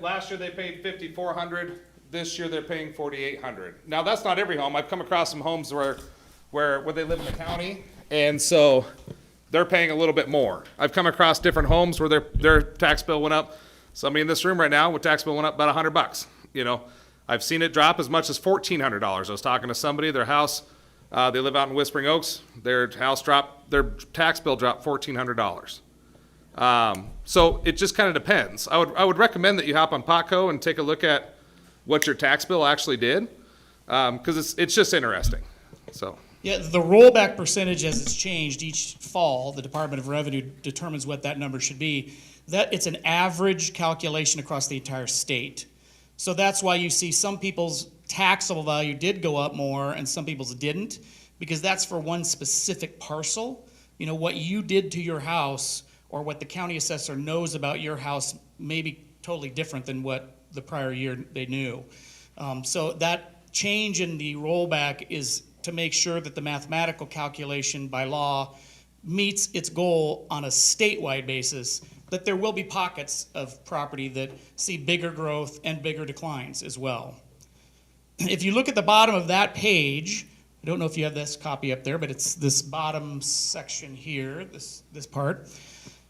Last year they paid $5,400. This year they're paying $4,800. Now that's not every home. I've come across some homes where they live in the county, and so they're paying a little bit more. I've come across different homes where their tax bill went up. Somebody in this room right now, with tax bill went up about $100. I've seen it drop as much as $1,400. I was talking to somebody, their house, they live out in Whispering Oaks. Their tax bill dropped $1,400. So it just kind of depends. I would recommend that you hop on Potco and take a look at what your tax bill actually did, because it's just interesting. So. Yeah, the rollback percentage, as it's changed each fall, the Department of Revenue determines what that number should be. That it's an average calculation across the entire state. So that's why you see some people's taxable value did go up more and some people's didn't, because that's for one specific parcel. What you did to your house or what the county assessor knows about your house may be totally different than what the prior year they knew. So that change in the rollback is to make sure that the mathematical calculation by law meets its goal on a statewide basis, that there will be pockets of property that see bigger growth and bigger declines as well. If you look at the bottom of that page, I don't know if you have this copy up there, but it's this bottom section here, this part.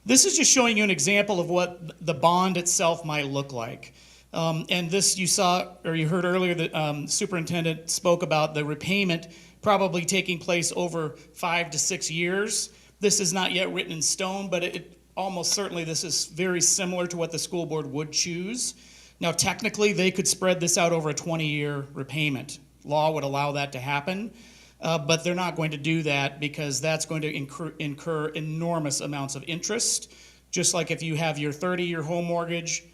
This is just showing you an example of what the bond itself might look like. And this you saw, or you heard earlier that superintendent spoke about the repayment probably taking place over 5 to 6 years. This is not yet written in stone, but it almost certainly this is very similar to what the school board would choose. Now, technically, they could spread this out over a 20-year repayment. Law would allow that to happen, but they're not going to do that because that's going to incur enormous amounts of interest Just like if you have your 30-year home mortgage,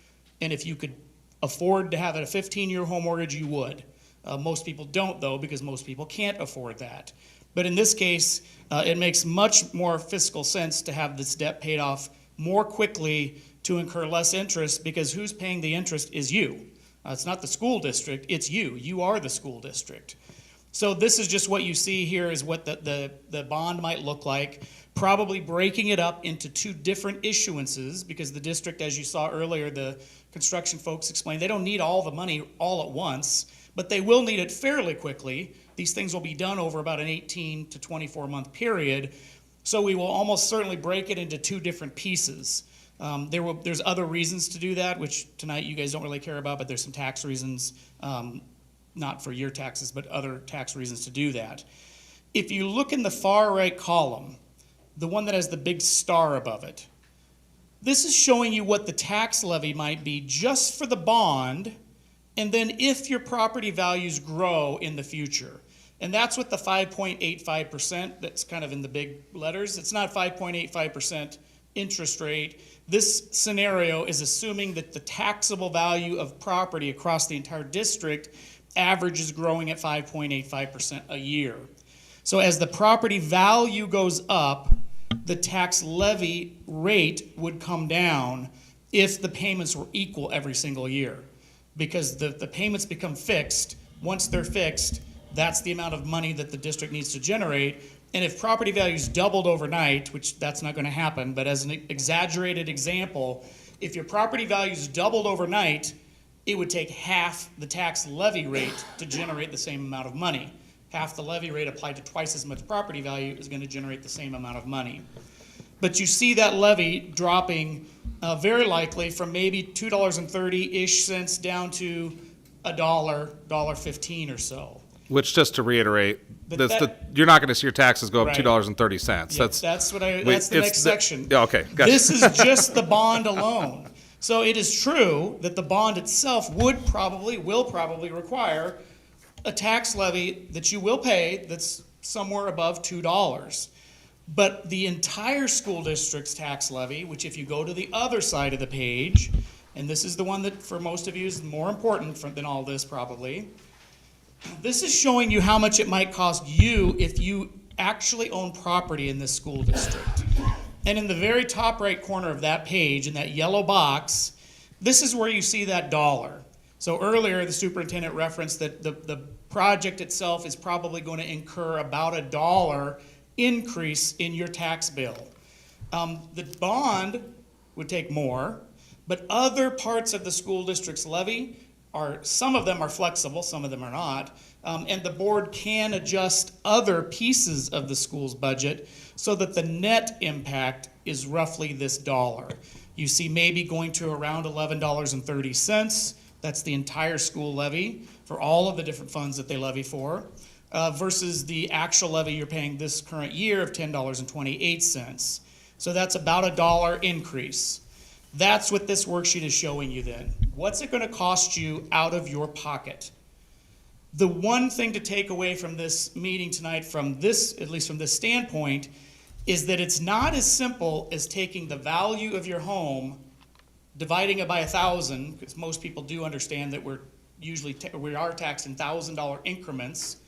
and if you could afford to have a 15-year home mortgage, you would. Most people don't, though, because most people can't afford that. But in this case, it makes much more fiscal sense to have this debt paid off more quickly to incur less interest, because who's paying the interest is you. It's not the school district, it's you. You are the school district. So this is just what you see here is what the bond might look like, probably breaking it up into two different issuances, because the district, as you saw earlier, the construction folks explained, they don't need all the money all at once, but they will need it fairly quickly. These things will be done over about an 18 to 24-month period, so we will almost certainly break it into two different pieces. There's other reasons to do that, which tonight you guys don't really care about, but there's some tax reasons, not for your taxes, but other tax reasons to do that. If you look in the far right column, the one that has the big star above it, this is showing you what the tax levy might be just for the bond, and then if your property values grow in the future. And that's what the 5.85%, that's kind of in the big letters. It's not 5.85% interest rate. This scenario is assuming that the taxable value of property across the entire district average is growing at 5.85% a year. So as the property value goes up, the tax levy rate would come down if the payments were equal every single year. Because the payments become fixed. Once they're fixed, that's the amount of money that the district needs to generate. And if property values doubled overnight, which that's not going to happen, but as an exaggerated example, if your property values doubled overnight, it would take half the tax levy rate to generate the same amount of money. Half the levy rate applied to twice as much property value is going to generate the same amount of money. But you see that levy dropping very likely from maybe $2.30-ish cents down to $1.15 or so. Which, just to reiterate, But you're not going to see your taxes go up Right. $2.30. Yeah, that's the next section. Yeah, okay, gotcha. This is just the bond alone. So it is true that the bond itself will probably require a tax levy that you will pay that's somewhere above $2. But the entire school district's tax levy, which if you go to the other side of the page, and this is the one that for most of you is more important than all this probably, this is showing you how much it might cost you if you actually own property in this school district. And in the very top right corner of that page, in that yellow box, this is where you see that dollar. So earlier, the superintendent referenced that the project itself is probably going to incur about $1 increase in your tax bill. The bond would take more, but other parts of the school district's levy some of them are flexible, some of them are not, and the board can adjust other pieces of the school's budget so that the net impact is roughly this dollar. You see maybe going to around $11.30. That's the entire school levy for all of the different funds that they levy for, versus the actual levy you're paying this current year of $10.28. So that's about $1 increase. That's what this worksheet is showing you then. What's it going to cost you out of your pocket? The one thing to take away from this meeting tonight, from this, at least from this standpoint, is that it's not as simple as taking the value of your home, dividing it by 1,000, because most people do understand that we are taxed in $1,000 increments,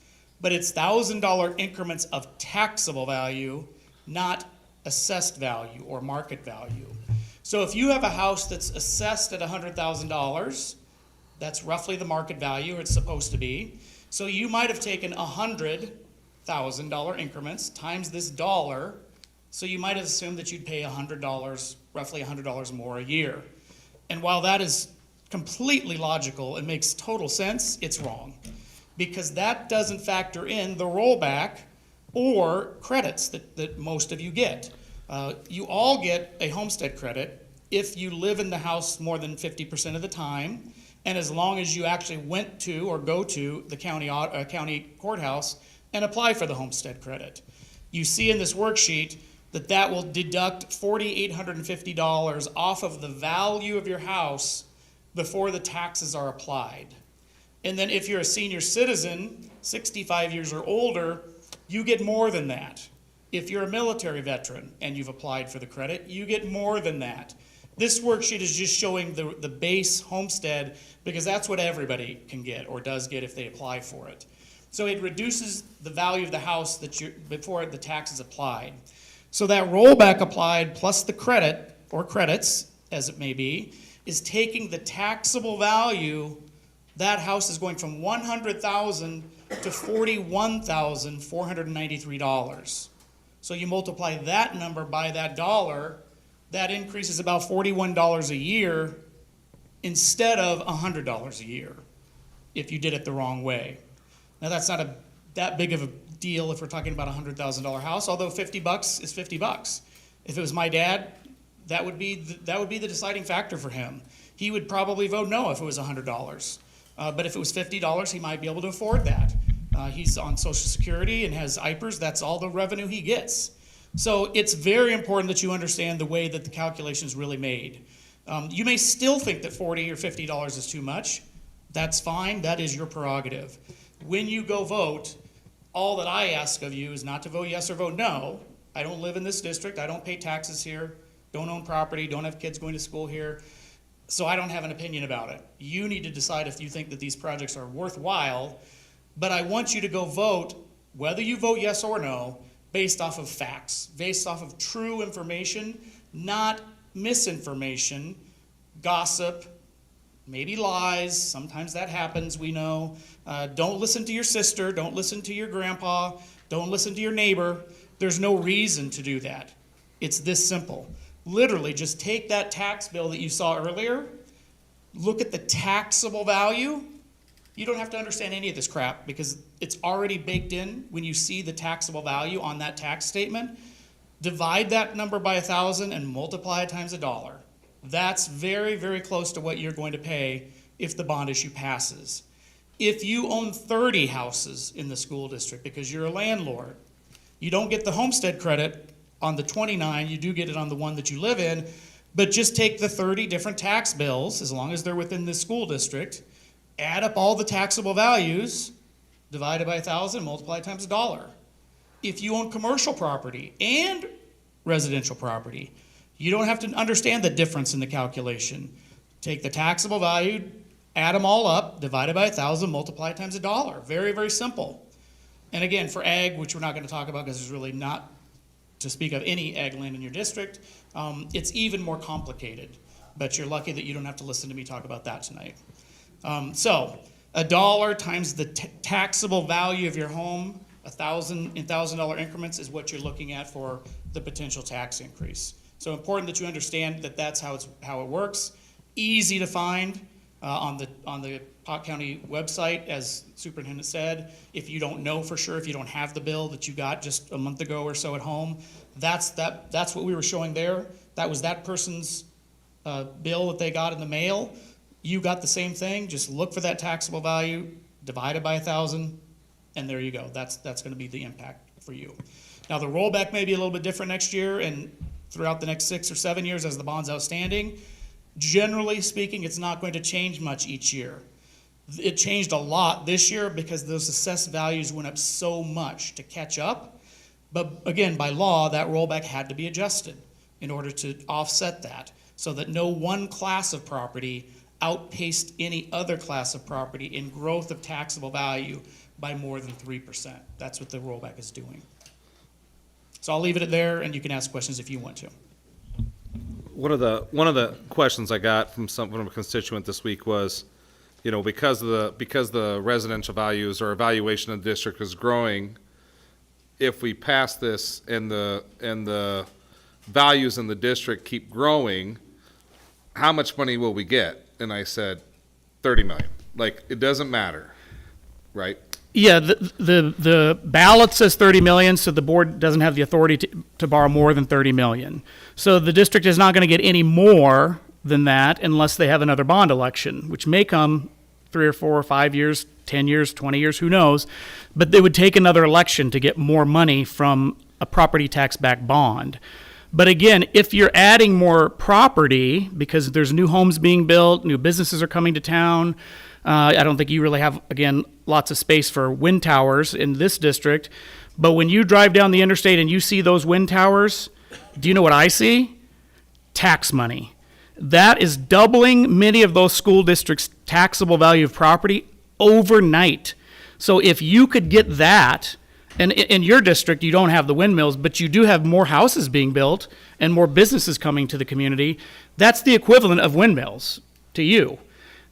but it's $1,000 increments of taxable value, not assessed value or market value. So if you have a house that's assessed at $100,000, that's roughly the market value, or it's supposed to be. So you might have taken $100,000 increments times this dollar, so you might have assumed that you'd pay $100, roughly $100 more a year. And while that is completely logical and makes total sense, it's wrong. Because that doesn't factor in the rollback or credits that most of you get. You all get a homestead credit if you live in the house more than 50% of the time, and as long as you actually went to or go to the county courthouse and apply for the homestead credit. You see in this worksheet that will deduct $4,850 off of the value of your house before the taxes are applied. And then if you're a senior citizen, 65 years or older, you get more than that. If you're a military veteran and you've applied for the credit, you get more than that. This worksheet is just showing the base homestead because that's what everybody can get or does get if they apply for it. So it reduces the value of the house before the tax is applied. So that rollback applied plus the credit or credits, as it may be, is taking the taxable value. That house is going from $100,000 to $41,493. So you multiply that number by that dollar, that increase is about $41 a year instead of $100 a year if you did it the wrong way. Now that's not that big of a deal if we're talking about a $100,000 house, although $50 is $50. If it was my dad, that would be the deciding factor for him. He would probably vote no if it was $100. But if it was $50, he might be able to afford that. He's on Social Security and has IPERS. That's all the revenue he gets. So it's very important that you understand the way that the calculation is really made. You may still think that $40 or $50 is too much. That's fine. That is your prerogative. When you go vote, all that I ask of you is not to vote yes or vote no. I don't live in this district. I don't pay taxes here. Don't own property. Don't have kids going to school here. So I don't have an opinion about it. You need to decide if you think that these projects are worthwhile. But I want you to go vote, whether you vote yes or no, based off of facts, based off of true information, not misinformation, gossip, maybe lies. Sometimes that happens, we know. Don't listen to your sister. Don't listen to your grandpa. Don't listen to your neighbor. There's no reason to do that. It's this simple. Literally, just take that tax bill that you saw earlier, look at the taxable value. You don't have to understand any of this crap because it's already baked in when you see the taxable value on that tax statement. Divide that number by 1,000 and multiply it times $1. That's very, very close to what you're going to pay if the bond issue passes. If you own 30 houses in the school district because you're a landlord, you don't get the homestead credit on the 29, you do get it on the one that you live in, but just take the 30 different tax bills, as long as they're within this school district, add up all the taxable values, divide it by 1,000, multiply it times $1. If you own commercial property and residential property, you don't have to understand the difference in the calculation. Take the taxable value, add them all up, divide it by 1,000, multiply it times $1. Very, very simple. And again, for ag, which we're not going to talk about because there's really not to speak of any ag land in your district, it's even more complicated. But you're lucky that you don't have to listen to me talk about that tonight. So $1 times the taxable value of your home, 1,000 in $1,000 increments is what you're looking at for the potential tax increase. So important that you understand that that's how it works. Easy to find on the Pot County website, as Superintendent said. If you don't know for sure, if you don't have the bill that you got just a month ago or so at home, that's what we were showing there. That was that person's bill that they got in the mail. You got the same thing. Just look for that taxable value, divide it by 1,000, and there you go. That's going to be the impact for you. Now the rollback may be a little bit different next year and throughout the next 6 or 7 years as the bond's outstanding. Generally speaking, it's not going to change much each year. It changed a lot this year because those assessed values went up so much to catch up. But again, by law, that rollback had to be adjusted in order to offset that so that no one class of property outpaced any other class of property in growth of taxable value by more than 3%. That's what the rollback is doing. So I'll leave it there, and you can ask questions if you want to. One of the questions I got from a constituent this week was, because the residential values or evaluation of the district is growing, if we pass this and the values in the district keep growing, how much money will we get? And I said, 30 million. Like, it doesn't matter, right? Yeah, the ballot says 30 million, so the board doesn't have the authority to borrow more than 30 million. So the district is not going to get any more than that unless they have another bond election, which may come 3 or 4 or 5 years, 10 years, 20 years, who knows. But they would take another election to get more money from a property tax-backed bond. But again, if you're adding more property because there's new homes being built, new businesses are coming to town, I don't think you really have, again, lots of space for wind towers in this district. But when you drive down the interstate and you see those wind towers, do you know what I see? Tax money. That is doubling many of those school districts' taxable value of property overnight. So if you could get that, and in your district, you don't have the windmills, but you do have more houses being built and more businesses coming to the community, that's the equivalent of windmills to you.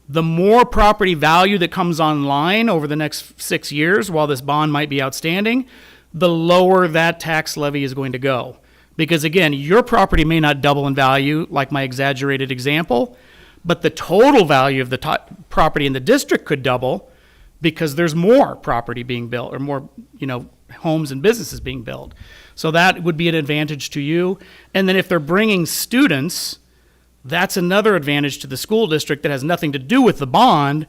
The more property value that comes online over the next 6 years while this bond might be outstanding, the lower that tax levy is going to go. Because again, your property may not double in value, like my exaggerated example, but the total value of the property in the district could double because there's more property being built or more, homes and businesses being built. So that would be an advantage to you. And then if they're bringing students, that's another advantage to the school district that has nothing to do with the bond,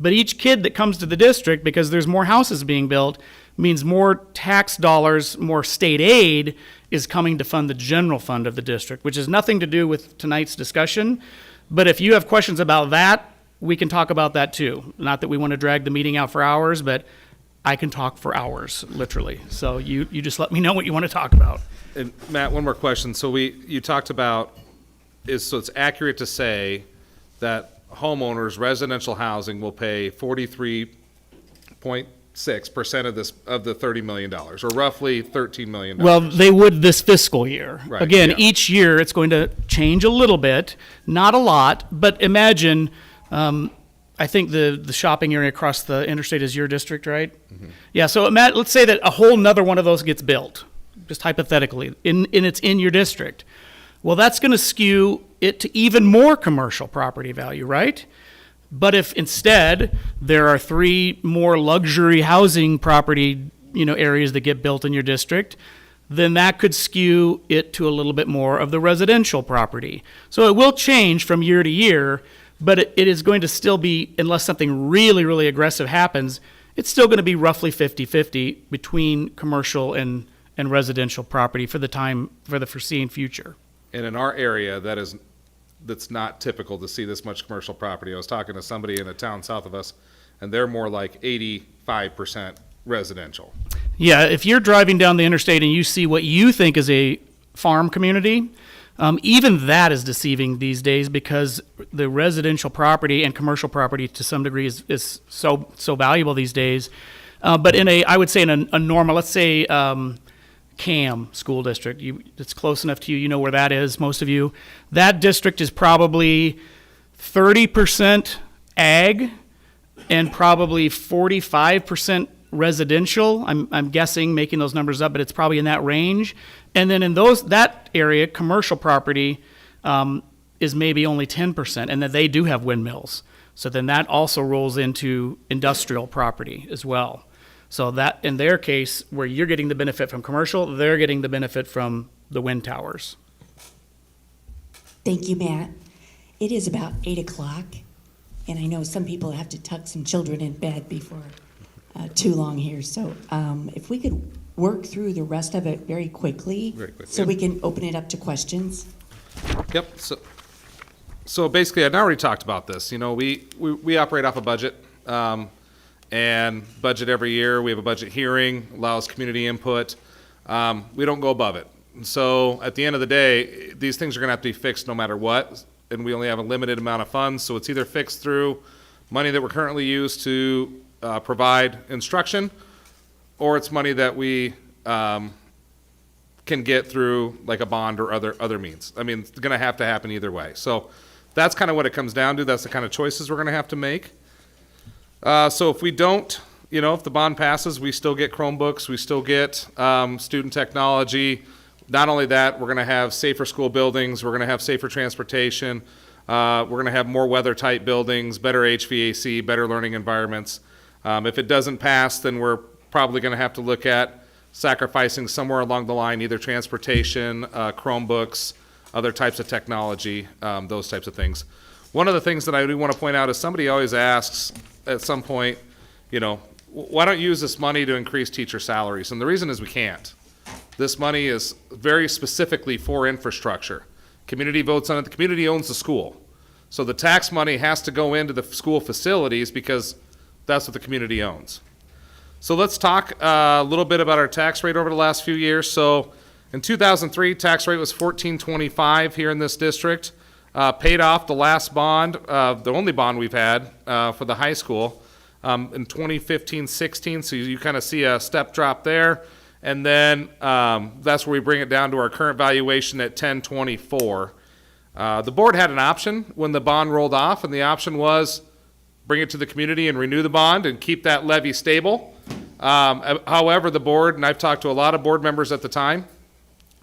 but each kid that comes to the district, because there's more houses being built, means more tax dollars, more state aid is coming to fund the general fund of the district, which has nothing to do with tonight's discussion. But if you have questions about that, we can talk about that too. Not that we want to drag the meeting out for hours, but I can talk for hours, literally. So you just let me know what you want to talk about. And Matt, one more question. So you talked about, so it's accurate to say that homeowners, residential housing will pay 43.6% of the $30 million, or roughly $13 million. Well, they would this fiscal year. Right, Again, yeah. each year it's going to change a little bit, not a lot, but imagine, I think the shopping area across the interstate is your district, right? Mm-hmm. Yeah, so let's say that a whole nother one of those gets built, just hypothetically, and it's in your district. Well, that's going to skew it to even more commercial property value, right? But if instead there are 3 more luxury housing property, areas that get built in your district, then that could skew it to a little bit more of the residential property. So it will change from year to year, but it is going to still be, unless something really, really aggressive happens, it's still going to be roughly 50-50 between commercial and residential property for the foreseen future. And in our area, that's not typical to see this much commercial property. I was talking to somebody in a town south of us, and they're more like 85% residential. Yeah, if you're driving down the interstate and you see what you think is a farm community, even that is deceiving these days because the residential property and commercial property to some degree is so valuable these days. But I would say in a normal, let's say, CAM school district, it's close enough to you, you know where that is, most of you. That district is probably 30% ag and probably 45% residential. I'm guessing, making those numbers up, but it's probably in that range. And then in that area, commercial property is maybe only 10%, and then they do have windmills. So then that also rolls into industrial property as well. So that, in their case, where you're getting the benefit from commercial, they're getting the benefit from the wind towers. Thank you, Matt. It is about 8 o'clock, and I know some people have to tuck some children in bed before too long here. So if we could work through the rest of it very quickly, so we can open it up to questions. Yep. So basically, I've already talked about this. We operate off a budget. And budget every year. We have a budget hearing, allows community input. We don't go above it. So at the end of the day, these things are going to have to be fixed no matter what, and we only have a limited amount of funds. So it's either fixed through money that we're currently used to provide instruction, or it's money that we can get through like a bond or other means. I mean, it's going to happen either way. So that's kind of what it comes down to. That's the kind of choices we're going to have to make. So if we don't, if the bond passes, we still get Chromebooks, we still get student technology. Not only that, we're going to have safer school buildings, we're going to have safer transportation, we're going to have more weather-tight buildings, better HVAC, better learning environments. If it doesn't pass, then we're probably going to have to look at sacrificing somewhere along the line, either transportation, Chromebooks, other types of technology, those types of things. One of the things that I do want to point out is somebody always asks at some point, why don't you use this money to increase teacher salaries? And the reason is we can't. This money is very specifically for infrastructure. Community votes on it. The community owns the school. So the tax money has to go into the school facilities because that's what the community owns. So let's talk a little bit about our tax rate over the last few years. So in 2003, tax rate was $14.25 here in this district. Paid off the last bond, the only bond we've had for the high school in 2015-16. So you kind of see a step drop there. And then that's where we bring it down to our current valuation at $10.24. The board had an option when the bond rolled off, and the option was bring it to the community and renew the bond and keep that levy stable. However, the board, and I've talked to a lot of board members at the time,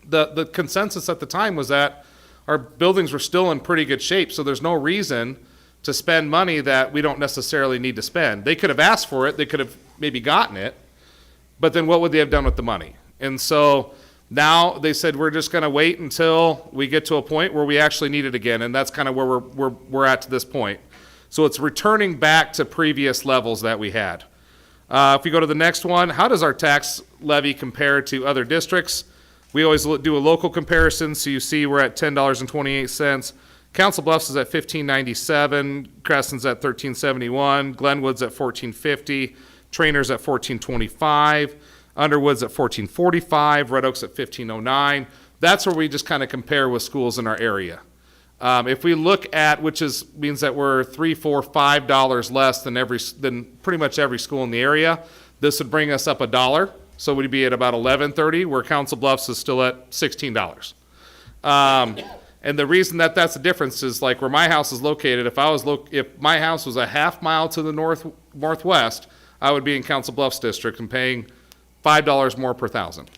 the consensus at the time was that our buildings were still in pretty good shape, so there's no reason to spend money that we don't necessarily need to spend. They could have asked for it, they could have maybe gotten it, but then what would they have done with the money? And so now they said we're just going to wait until we get to a point where we actually need it again, and that's kind of where we're at to this point. So it's returning back to previous levels that we had. If we go to the next one, how does our tax levy compare to other districts? We always do a local comparison, so you see we're at $10.28. Council Bluffs is at $15.97, Creston's at $13.71, Glenwood's at $14.50, Trainor's at $14.25, Underwood's at $14.45, Red Oak's at $15.09. That's where we just kind of compare with schools in our area. If we look at, means that we're $3, $4, $5 less than pretty much every school in the area, this would bring us up $1. So we'd be at about $11.30, where Council Bluffs is still at $16. And the reason that that's the difference is like where my house is located. If my house was a half mile to the northwest, I would be in Council Bluffs district and paying $5 more per thousand.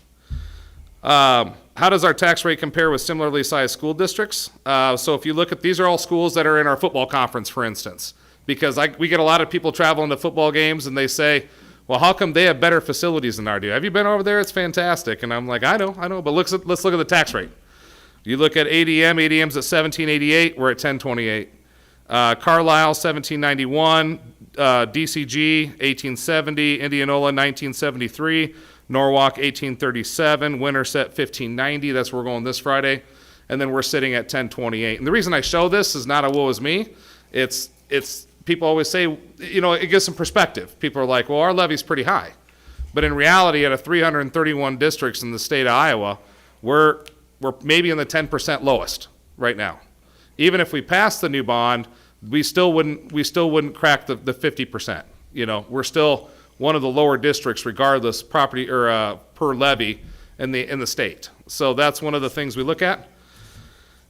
How does our tax rate compare with similarly sized school districts? So if you look at, these are all schools that are in our football conference, for instance, because we get a lot of people traveling to football games and they say, well, how come they have better facilities than ours do? Have you been over there? It's fantastic. And I'm like, I know, but let's look at the tax rate. You look at ADM's at $17.88, we're at $10.28. Carlisle, $17.91, DCG, $18.70, Indianola, $19.73, Norwalk, $18.37, Winterset, $15.90, that's where we're going this Friday, and then we're sitting at $10.28. And the reason I show this is not a woe is me, it's people always say, it gives some perspective. People are like, well, our levy's pretty high. But in reality, out of 331 districts in the state of Iowa, we're maybe in the 10% lowest right now. Even if we pass the new bond, we still wouldn't crack the 50%. We're still one of the lower districts regardless property or per levy in the state. So that's one of the things we look at.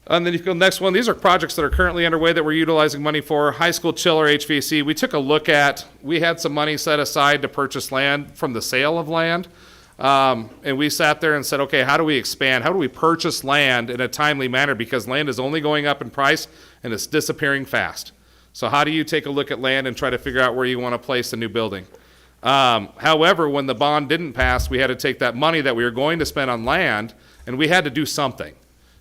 And then you go to the next one. These are projects that are currently underway that we're utilizing money for. High school chiller HVAC. We took a look at, we had some money set aside to purchase land from the sale of land. And we sat there and said, okay, how do we expand? How do we purchase land in a timely manner? Because land is only going up in price and it's disappearing fast. So how do you take a look at land and try to figure out where you want to place a new building? However, when the bond didn't pass, we had to take that money that we were going to spend on land and we had to do something.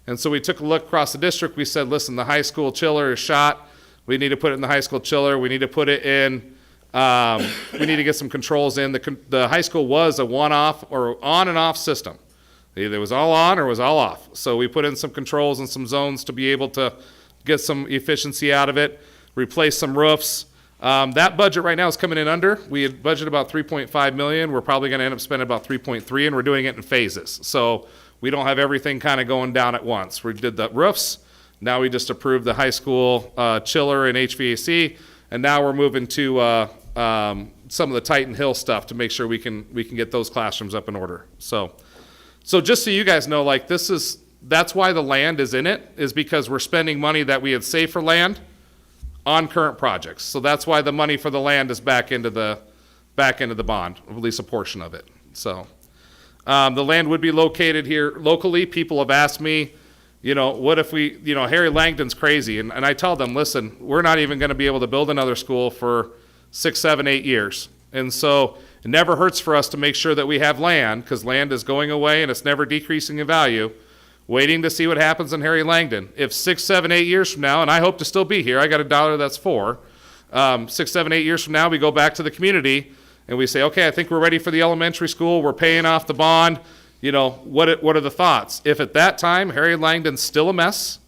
And so we took a look across the district. We said, listen, the high school chiller is shot. We need to put it in the high school chiller. We need to put it in, we need to get some controls in. The high school was a one-off or on and off system. Either it was all on or it was all off. So we put in some controls and some zones to be able to get some efficiency out of it, replace some roofs. That budget right now is coming in under. We had budgeted about $3.5 million. We're probably going to end up spending about $3.3, and we're doing it in phases. So we don't have everything kind of going down at once. We did the roofs. Now we just approved the high school chiller and HVAC, and now we're moving to some of the Titan Hill stuff to make sure we can get those classrooms up in order. So just so you guys know, like that's why the land is in it, is because we're spending money that we had saved for land on current projects. So that's why the money for the land is back into the bond, at least a portion of it. So. The land would be located here locally. People have asked me, what if we, Harry Langdon's crazy. And I tell them, listen, we're not even going to be able to build another school for 6, 7, 8 years. And so it never hurts for us to make sure that we have land, because land is going away and it's never decreasing in value, waiting to see what happens in Harry Langdon. If 6, 7, 8 years from now, and I hope to still be here, I got $1 that's for, 6, 7, 8 years from now, we go back to the community and we say, okay, I think we're ready for the elementary school. We're paying off the bond. What are the thoughts? If at that time Harry Langdon's still a mess,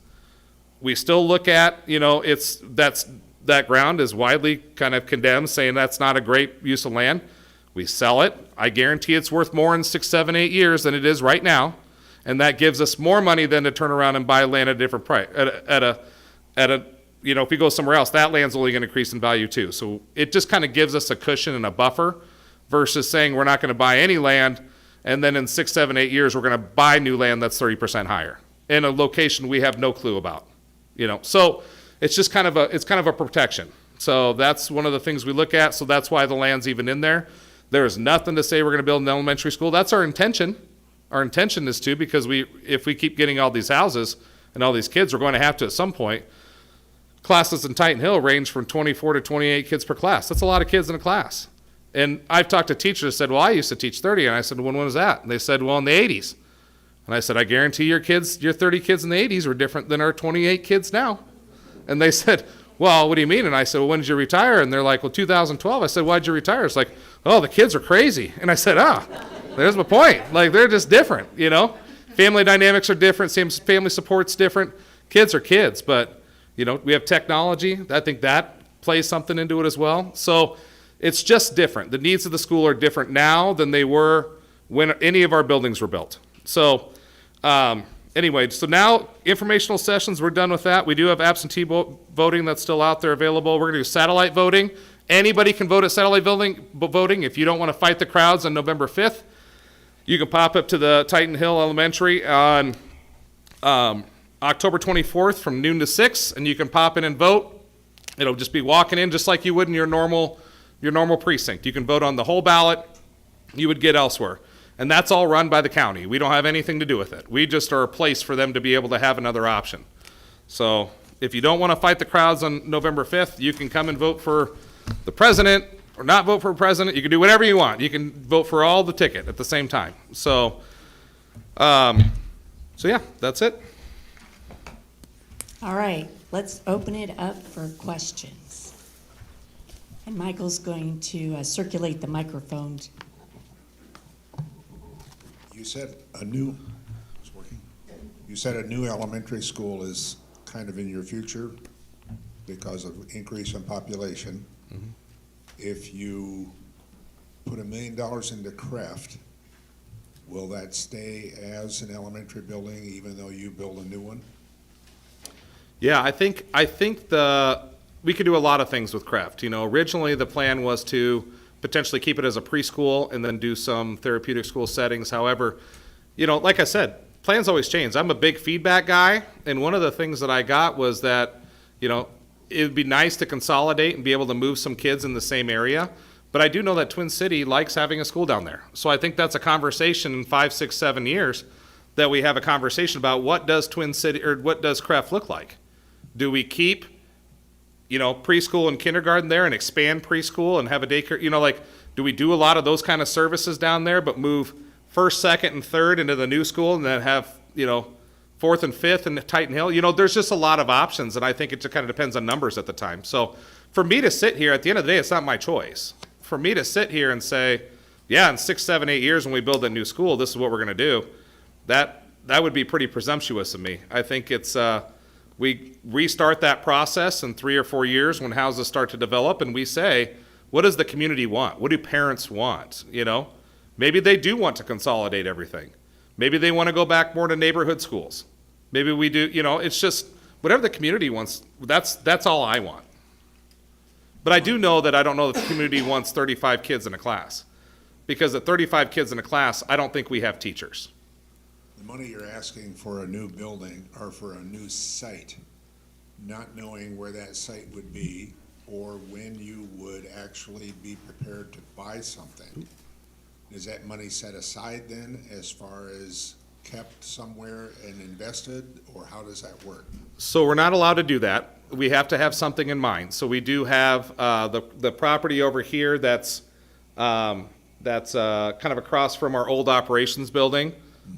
we still look at, that ground is widely kind of condemned, saying that's not a great use of land. We sell it. I guarantee it's worth more in 6, 7, 8 years than it is right now. And that gives us more money than to turn around and buy land at a different price. If we go somewhere else, that land's only going to increase in value too. So it just kind of gives us a cushion and a buffer versus saying we're not going to buy any land, and then in 6, 7, 8 years we're going to buy new land that's 30% higher in a location we have no clue about. So it's just kind of a protection. So that's one of the things we look at. So that's why the land's even in there. There is nothing to say we're going to build an elementary school. That's our intention. Our intention is to, because if we keep getting all these houses and all these kids, we're going to have to at some point. Classes in Titan Hill range from 24 to 28 kids per class. That's a lot of kids in a class. And I've talked to teachers that said, well, I used to teach 30. And I said, when was that? And they said, well, in the 80s. And I said, I guarantee your 30 kids in the 80s were different than our 28 kids now. And they said, well, what do you mean? And I said, well, when did you retire? And they're like, well, 2012. I said, why'd you retire? It's like, oh, the kids are crazy. And I said, there's my point. Like, they're just different, Family dynamics are different. Same family support's different. Kids are kids, but, we have technology. I think that plays something into it as well. So it's just different. The needs of the school are different now than they were when any of our buildings were built. So anyway, so now informational sessions, we're done with that. We do have absentee voting that's still out there available. We're going to do satellite voting. Anybody can vote at satellite voting. If you don't want to fight the crowds on November 5th, you can pop up to the Titan Hill Elementary on October 24th from noon to 6, and you can pop in and vote. It'll just be walking in just like you would in your normal precinct. You can vote on the whole ballot you would get elsewhere. And that's all run by the county. We don't have anything to do with it. We just are a place for them to be able to have another option. So if you don't want to fight the crowds on November 5th, you can come and vote for the president or not vote for a president. You can do whatever you want. You can vote for all the ticket at the same time. So yeah, that's it. All right, let's open it up for questions. And Michael's going to circulate the microphone. You said You said a new elementary school is kind of in your future because of increase in population. Mm-hmm. If you put $1 million into Kraft, will that stay as an elementary building even though you build a new one? Yeah, I think we could do a lot of things with Kraft. Originally the plan was to potentially keep it as a preschool and then do some therapeutic school settings. However, like I said, plans always change. I'm a big feedback guy, and one of the things that I got was that, it'd be nice to consolidate and be able to move some kids in the same area. But I do know that Twin City likes having a school down there. So I think that's a conversation in 5, 6, 7 years that we have a conversation about what does Twin City or what does Kraft look like? Do we keep, preschool and kindergarten there and expand preschool and have a daycare? Do we do a lot of those kind of services down there, but move first, second, and third into the new school and then have, fourth and fifth in Titan Hill? There's just a lot of options, and I think it just kind of depends on numbers at the time. So for me to sit here, at the end of the day, it's not my choice. For me to sit here and say, yeah, in 6, 7, 8 years when we build a new school, this is what we're going to do, that would be pretty presumptuous of me. I think it's we restart that process in 3 or 4 years when houses start to develop, and we say, what does the community want? What do parents want? Maybe they do want to consolidate everything. Maybe they want to go back more to neighborhood schools. Maybe we do, it's just whatever the community wants, that's all I want. But I do know that I don't know if the community wants 35 kids in a class. Because at 35 kids in a class, I don't think we have teachers. The money you're asking for a new building or for a new site, not knowing where that site would be or when you would actually be prepared to buy something, is that money set aside then as far as kept somewhere and invested, or how does that work? So we're not allowed to do that. We have to have something in mind. So we do have the property over here that's kind of across from our old operations building.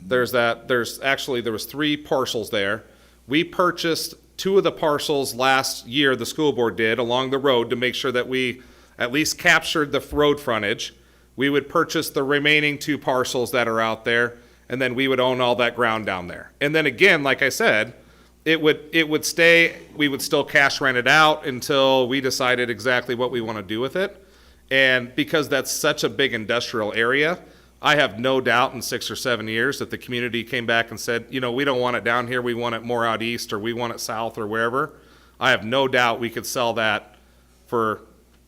There was 3 parcels there. We purchased 2 of the parcels last year, the school board did, along the road to make sure that we at least captured the road frontage. We would purchase the remaining 2 parcels that are out there, and then we would own all that ground down there. And then again, like I said, it would stay, we would still cash rent it out until we decided exactly what we want to do with it. And because that's such a big industrial area, I have no doubt in 6 or 7 years that the community came back and said, you know, we don't want it down here, we want it more out east, or we want it south, or wherever. I have no doubt we could sell that for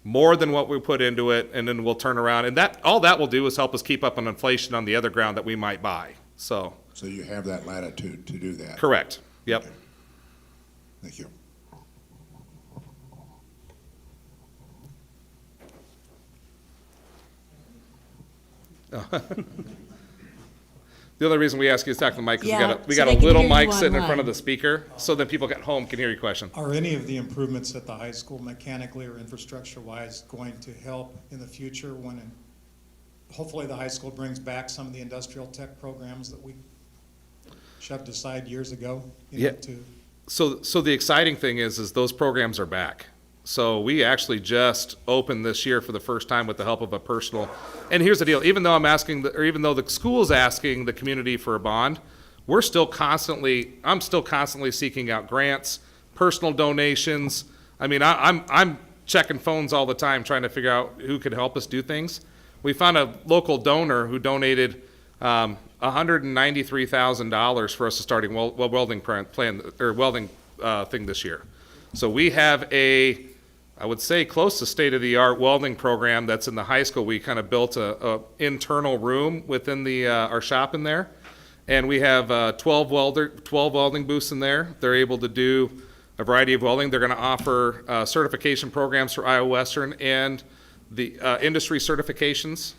more than what we put into it, and then we'll turn around. And that, all that will do is help us keep up on inflation on the other ground that we might buy. So, So you have that latitude to do that? correct, yep. Thank you. The only reason we ask you to talk to the mic is Yeah, we so got they a can little hear you mic sitting in front online. of the speaker, so that people at home can hear your question. Are any of the improvements at the high school mechanically or infrastructure-wise going to help in the future when hopefully the high school brings back some of the industrial tech programs that we shoved aside years ago? Yeah. So the exciting thing is those programs are back. So we actually just opened this year for the first time with the help of a personal. And here's the deal: even though even though the school's asking the community for a bond, I'm still constantly seeking out grants, personal donations. I mean, I'm checking phones all the time trying to figure out who could help us do things. We found a local donor who donated $193,000 for us to starting welding plan or welding thing this year. So we have I would say close to state-of-the-art welding program that's in the high school. We kind of built a internal room within our shop in there, and we have 12 welding booths in there. They're able to do a variety of welding. They're going to offer certification programs for Iowa Western and the industry certifications.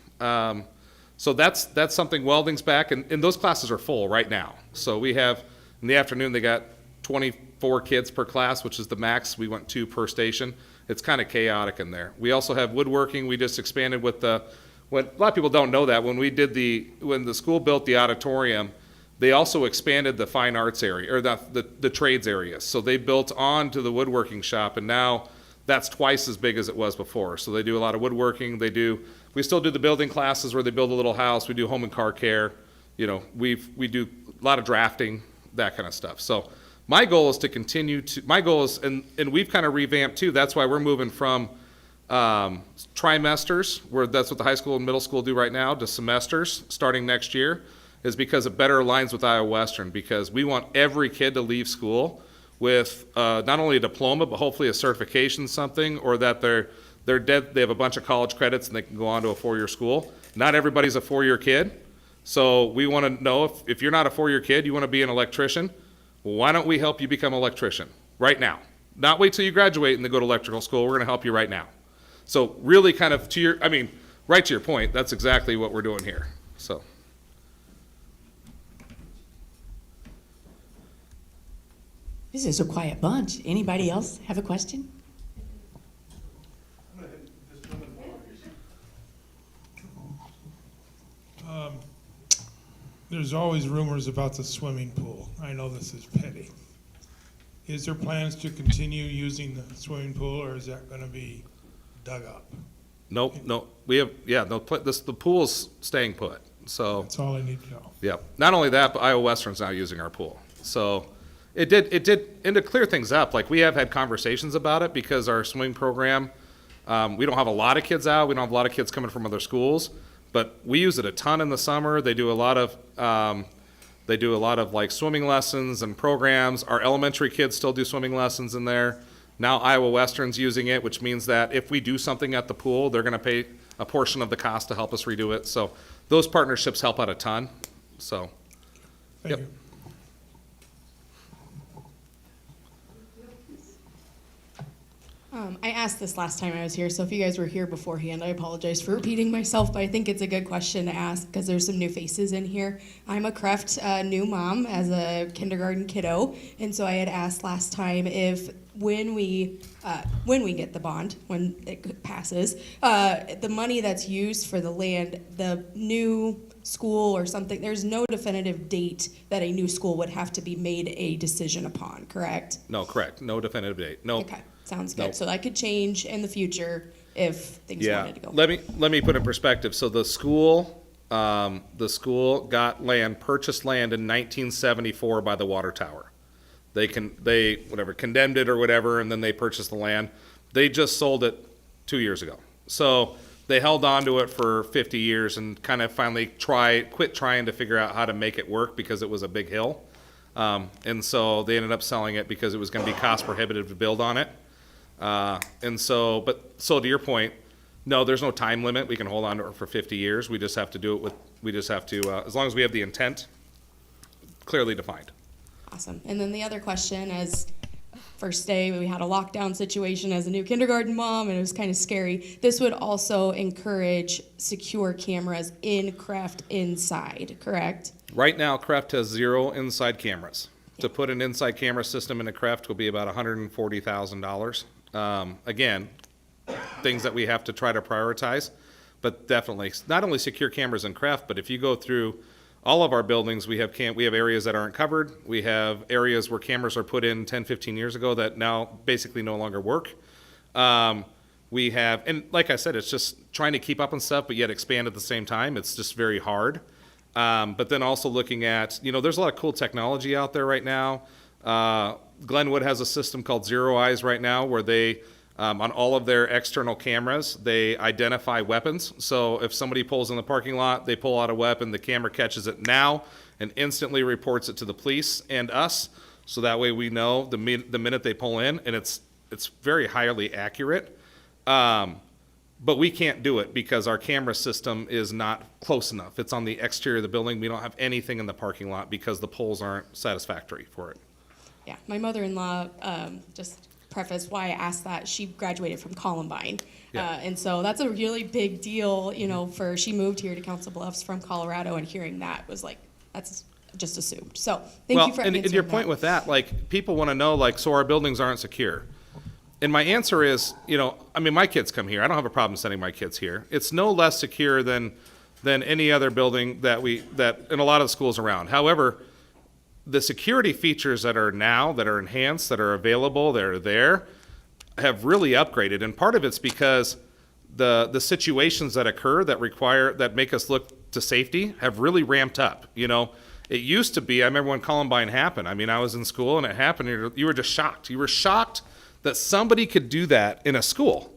So that's something. Welding's back, and those classes are full right now. So we have, in the afternoon, they got 24 kids per class, which is the max. We went 2 per station. It's kind of chaotic in there. We also have woodworking. We just expanded with a lot of people don't know that when the school built the auditorium, they also expanded the fine arts area, or the trades area. So they built on to the woodworking shop, and now that's twice as big as it was before. So they do a lot of woodworking. We still do the building classes where they build a little house. We do home and car care. You know, we do a lot of drafting, that kind of stuff. So my goal is to continue to, and we've kind of revamped too. That's why we're moving from trimesters, where that's what the high school and middle school do right now, to semesters starting next year, is because it better aligns with Iowa Western, because we want every kid to leave school with not only a diploma, but hopefully a certification, something, or that they have a bunch of college credits and they can go on to a 4-year school. Not everybody's a 4-year kid. So we want to know if you're not a 4-year kid, you want to be an electrician, why don't we help you become an electrician right now? Not wait till you graduate and then go to electrical school. We're going to help you right now. So really kind of right to your point, that's exactly what we're doing here. So. This is a quiet bunch. Anybody else have a question? There's always rumors about the swimming pool. I know this is petty. Is there plans to continue using the swimming pool, or is that going to be dug up? No. We have, the pool's staying put. So. That's all I need to know. Yeah. Not only that, but Iowa Western's now using our pool. So it did, and to clear things up, like we have had conversations about it because our swim program, we don't have a lot of kids out. We don't have a lot of kids coming from other schools, but we use it a ton in the summer. They do a lot of like swimming lessons and programs. Our elementary kids still do swimming lessons in there. Now Iowa Western's using it, which means that if we do something at the pool, they're going to pay a portion of the cost to help us redo it. So those partnerships help out a ton. So, Thank yep. you. I asked this last time I was here, so if you guys were here beforehand, I apologize for repeating myself, but I think it's a good question to ask because there's some new faces in here. I'm a Kreft new mom as a kindergarten kiddo, and so I had asked last time if when we get the bond, when it passes, the money that's used for the land, the new school or something, there's no definitive date that a new school would have to be made a decision upon, correct? No, correct. No definitive date. No. Okay, sounds good. Nope. So that could change in the future if things Yeah. wanted to go. Let me put it in perspective. So the school got purchased land in 1974 by the water tower. they whatever, condemned it or whatever, and then they purchased the land. They just sold it 2 years ago. So they held on to it for 50 years and kind of finally quit trying to figure out how to make it work because it was a big hill. And so they ended up selling it because it was going to be cost prohibitive to build on it. So to your point, no, there's no time limit. We can hold on to it for 50 years. We just have to do it as long as we have the intent clearly defined. Awesome. And then the other question is, first day we had a lockdown situation as a new kindergarten mom, and it was kind of scary. This would also encourage secure cameras in Craft inside, correct? Right now, Creft has 0 inside cameras. To put an inside camera system in a Creft will be about $140,000. Again, things that we have to try to prioritize, but definitely not only secure cameras in Creft, but if you go through all of our buildings, we have areas that aren't covered. We have areas where cameras are put in 10, 15 years ago that now basically no longer work. We have, and like I said, it's just trying to keep up on stuff, but yet expand at the same time. It's just very hard. But then also looking at, there's a lot of cool technology out there right now. Glenwood has a system called Zero Eyes right now where they, on all of their external cameras, they identify weapons. So if somebody pulls in the parking lot, they pull out a weapon, the camera catches it now and instantly reports it to the police and us. So that way we know the minute they pull in, and it's very highly accurate. But we can't do it because our camera system is not close enough. It's on the exterior of the building. We don't have anything in the parking lot because the poles aren't satisfactory for it. Yeah, my mother-in-law, just preface why I asked that, she graduated from Columbine. Yeah. And so that's a really big deal, she moved here to Council Bluffs from Colorado, and hearing that was like, that's just assumed. So thank you for answering and your point that. with that, like, people want to know, so our buildings aren't secure. And my answer is, my kids come here. I don't have a problem sending my kids here. It's no less secure than any other building that in a lot of the schools around. However, the security features that are enhanced, that are available, that are there, have really upgraded. And part of it's because the situations that occur that make us look to safety have really ramped up. It used to be, I remember when Columbine happened. I was in school and it happened, and you were just shocked. You were shocked that somebody could do that in a school.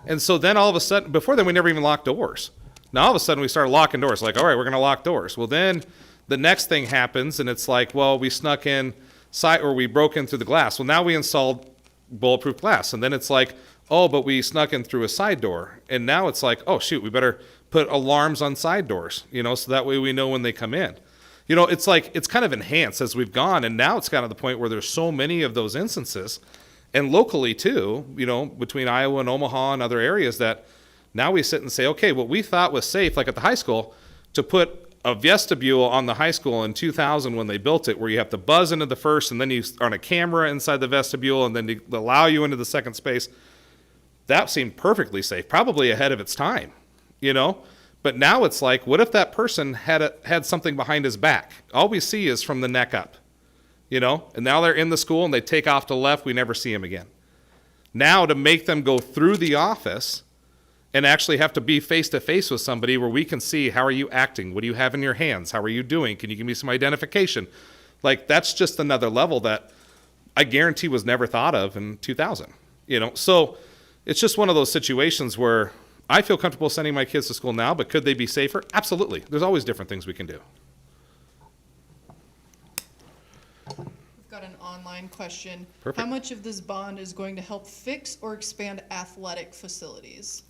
And so then all of a sudden, before then we never even locked doors. Now all of a sudden we started locking doors. Like, all right, we're going to lock doors. Well, then the next thing happens, and it's like, well, we snuck in, or we broke in through the glass. Well, now we installed bulletproof glass. And then it's like, oh, but we snuck in through a side door. And now it's like, oh, shoot, we better put alarms on side doors, so that way we know when they come in. It's like, it's kind of enhanced as we've gone. And now it's gotten to the point where there's so many of those instances, and locally too, between Iowa and Omaha and other areas, that now we sit and say, okay, what we thought was safe, like at the high school, to put a vestibule on the high school in 2000 when they built it, where you have to buzz into the first, and then you on a camera inside the vestibule, and then to allow you into the second space, that seemed perfectly safe, probably ahead of its time, But now it's like, what if that person had something behind his back? All we see is from the neck up. And now they're in the school and they take off to the left, we never see them again. Now to make them go through the office and actually have to be face to face with somebody where we can see, how are you acting? What do you have in your hands? How are you doing? Can you give me some identification? Like, that's just another level that I guarantee was never thought of in 2000, So it's just one of those situations where I feel comfortable sending my kids to school now, but could they be safer? Absolutely. There's always different things we can do. We've got an online question. Perfect. How much of this bond is going to help fix or expand athletic facilities?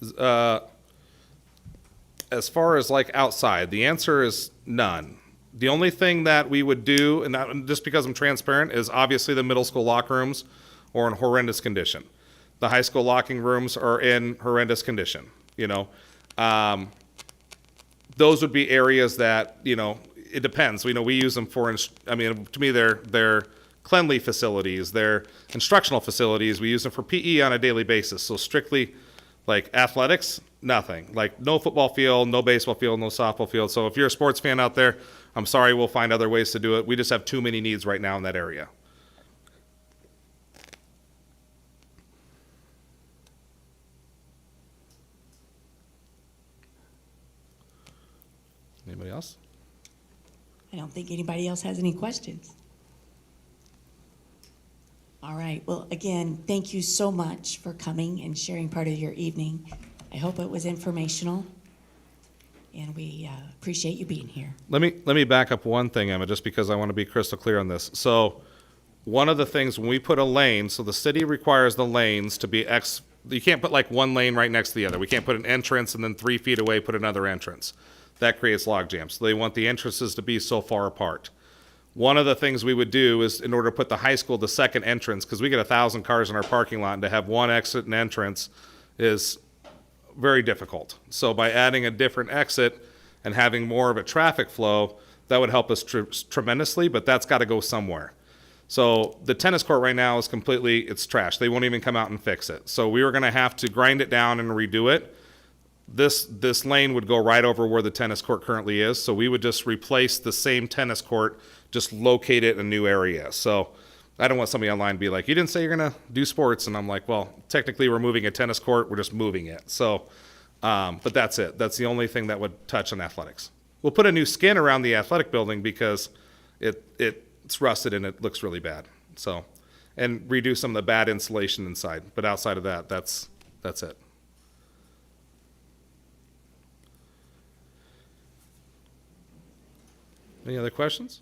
As far as outside, the answer is none. The only thing that we would do, and that, just because I'm transparent, is obviously the middle school locker rooms are in horrendous condition. The high school locking rooms are in horrendous condition. Those would be areas that, it depends. We use them for, to me, they're cleanly facilities. They're instructional facilities. We use them for PE on a daily basis. So strictly athletics, nothing. No football field, no baseball field, no softball field. So if you're a sports fan out there, I'm sorry, we'll find other ways to do it. We just have too many needs right now in that area. Anybody else? I don't think anybody else has any questions. All right, well, again, thank you so much for coming and sharing part of your evening. I hope it was informational, and we appreciate you being here. Let me back up one thing, Emma, just because I want to be crystal clear on this. So one of the things when we put a lane, so the city requires the lanes to be you can't put like one lane right next to the other. We can't put an entrance and then 3 feet away put another entrance. That creates log jams. So they want the entrances to be so far apart. One of the things we would do is, in order to put the high school the second entrance, because we get 1,000 cars in our parking lot, and to have one exit and entrance is very difficult. So by adding a different exit and having more of a traffic flow, that would help us tremendously, but that's got to go somewhere. So the tennis court right now is it's trash. They won't even come out and fix it. So we were going to have to grind it down and redo it. This lane would go right over where the tennis court currently is. So we would just replace the same tennis court, just locate it in a new area. So I don't want somebody online to be like, you didn't say you're going to do sports. And I'm like, well, technically we're moving a tennis court. We're just moving it. So, but that's it. That's the only thing that would touch on athletics. We'll put a new skin around the athletic building because it's rusted and it looks really bad. So, and redo some of the bad insulation inside. But outside of that, that's it. Any other questions?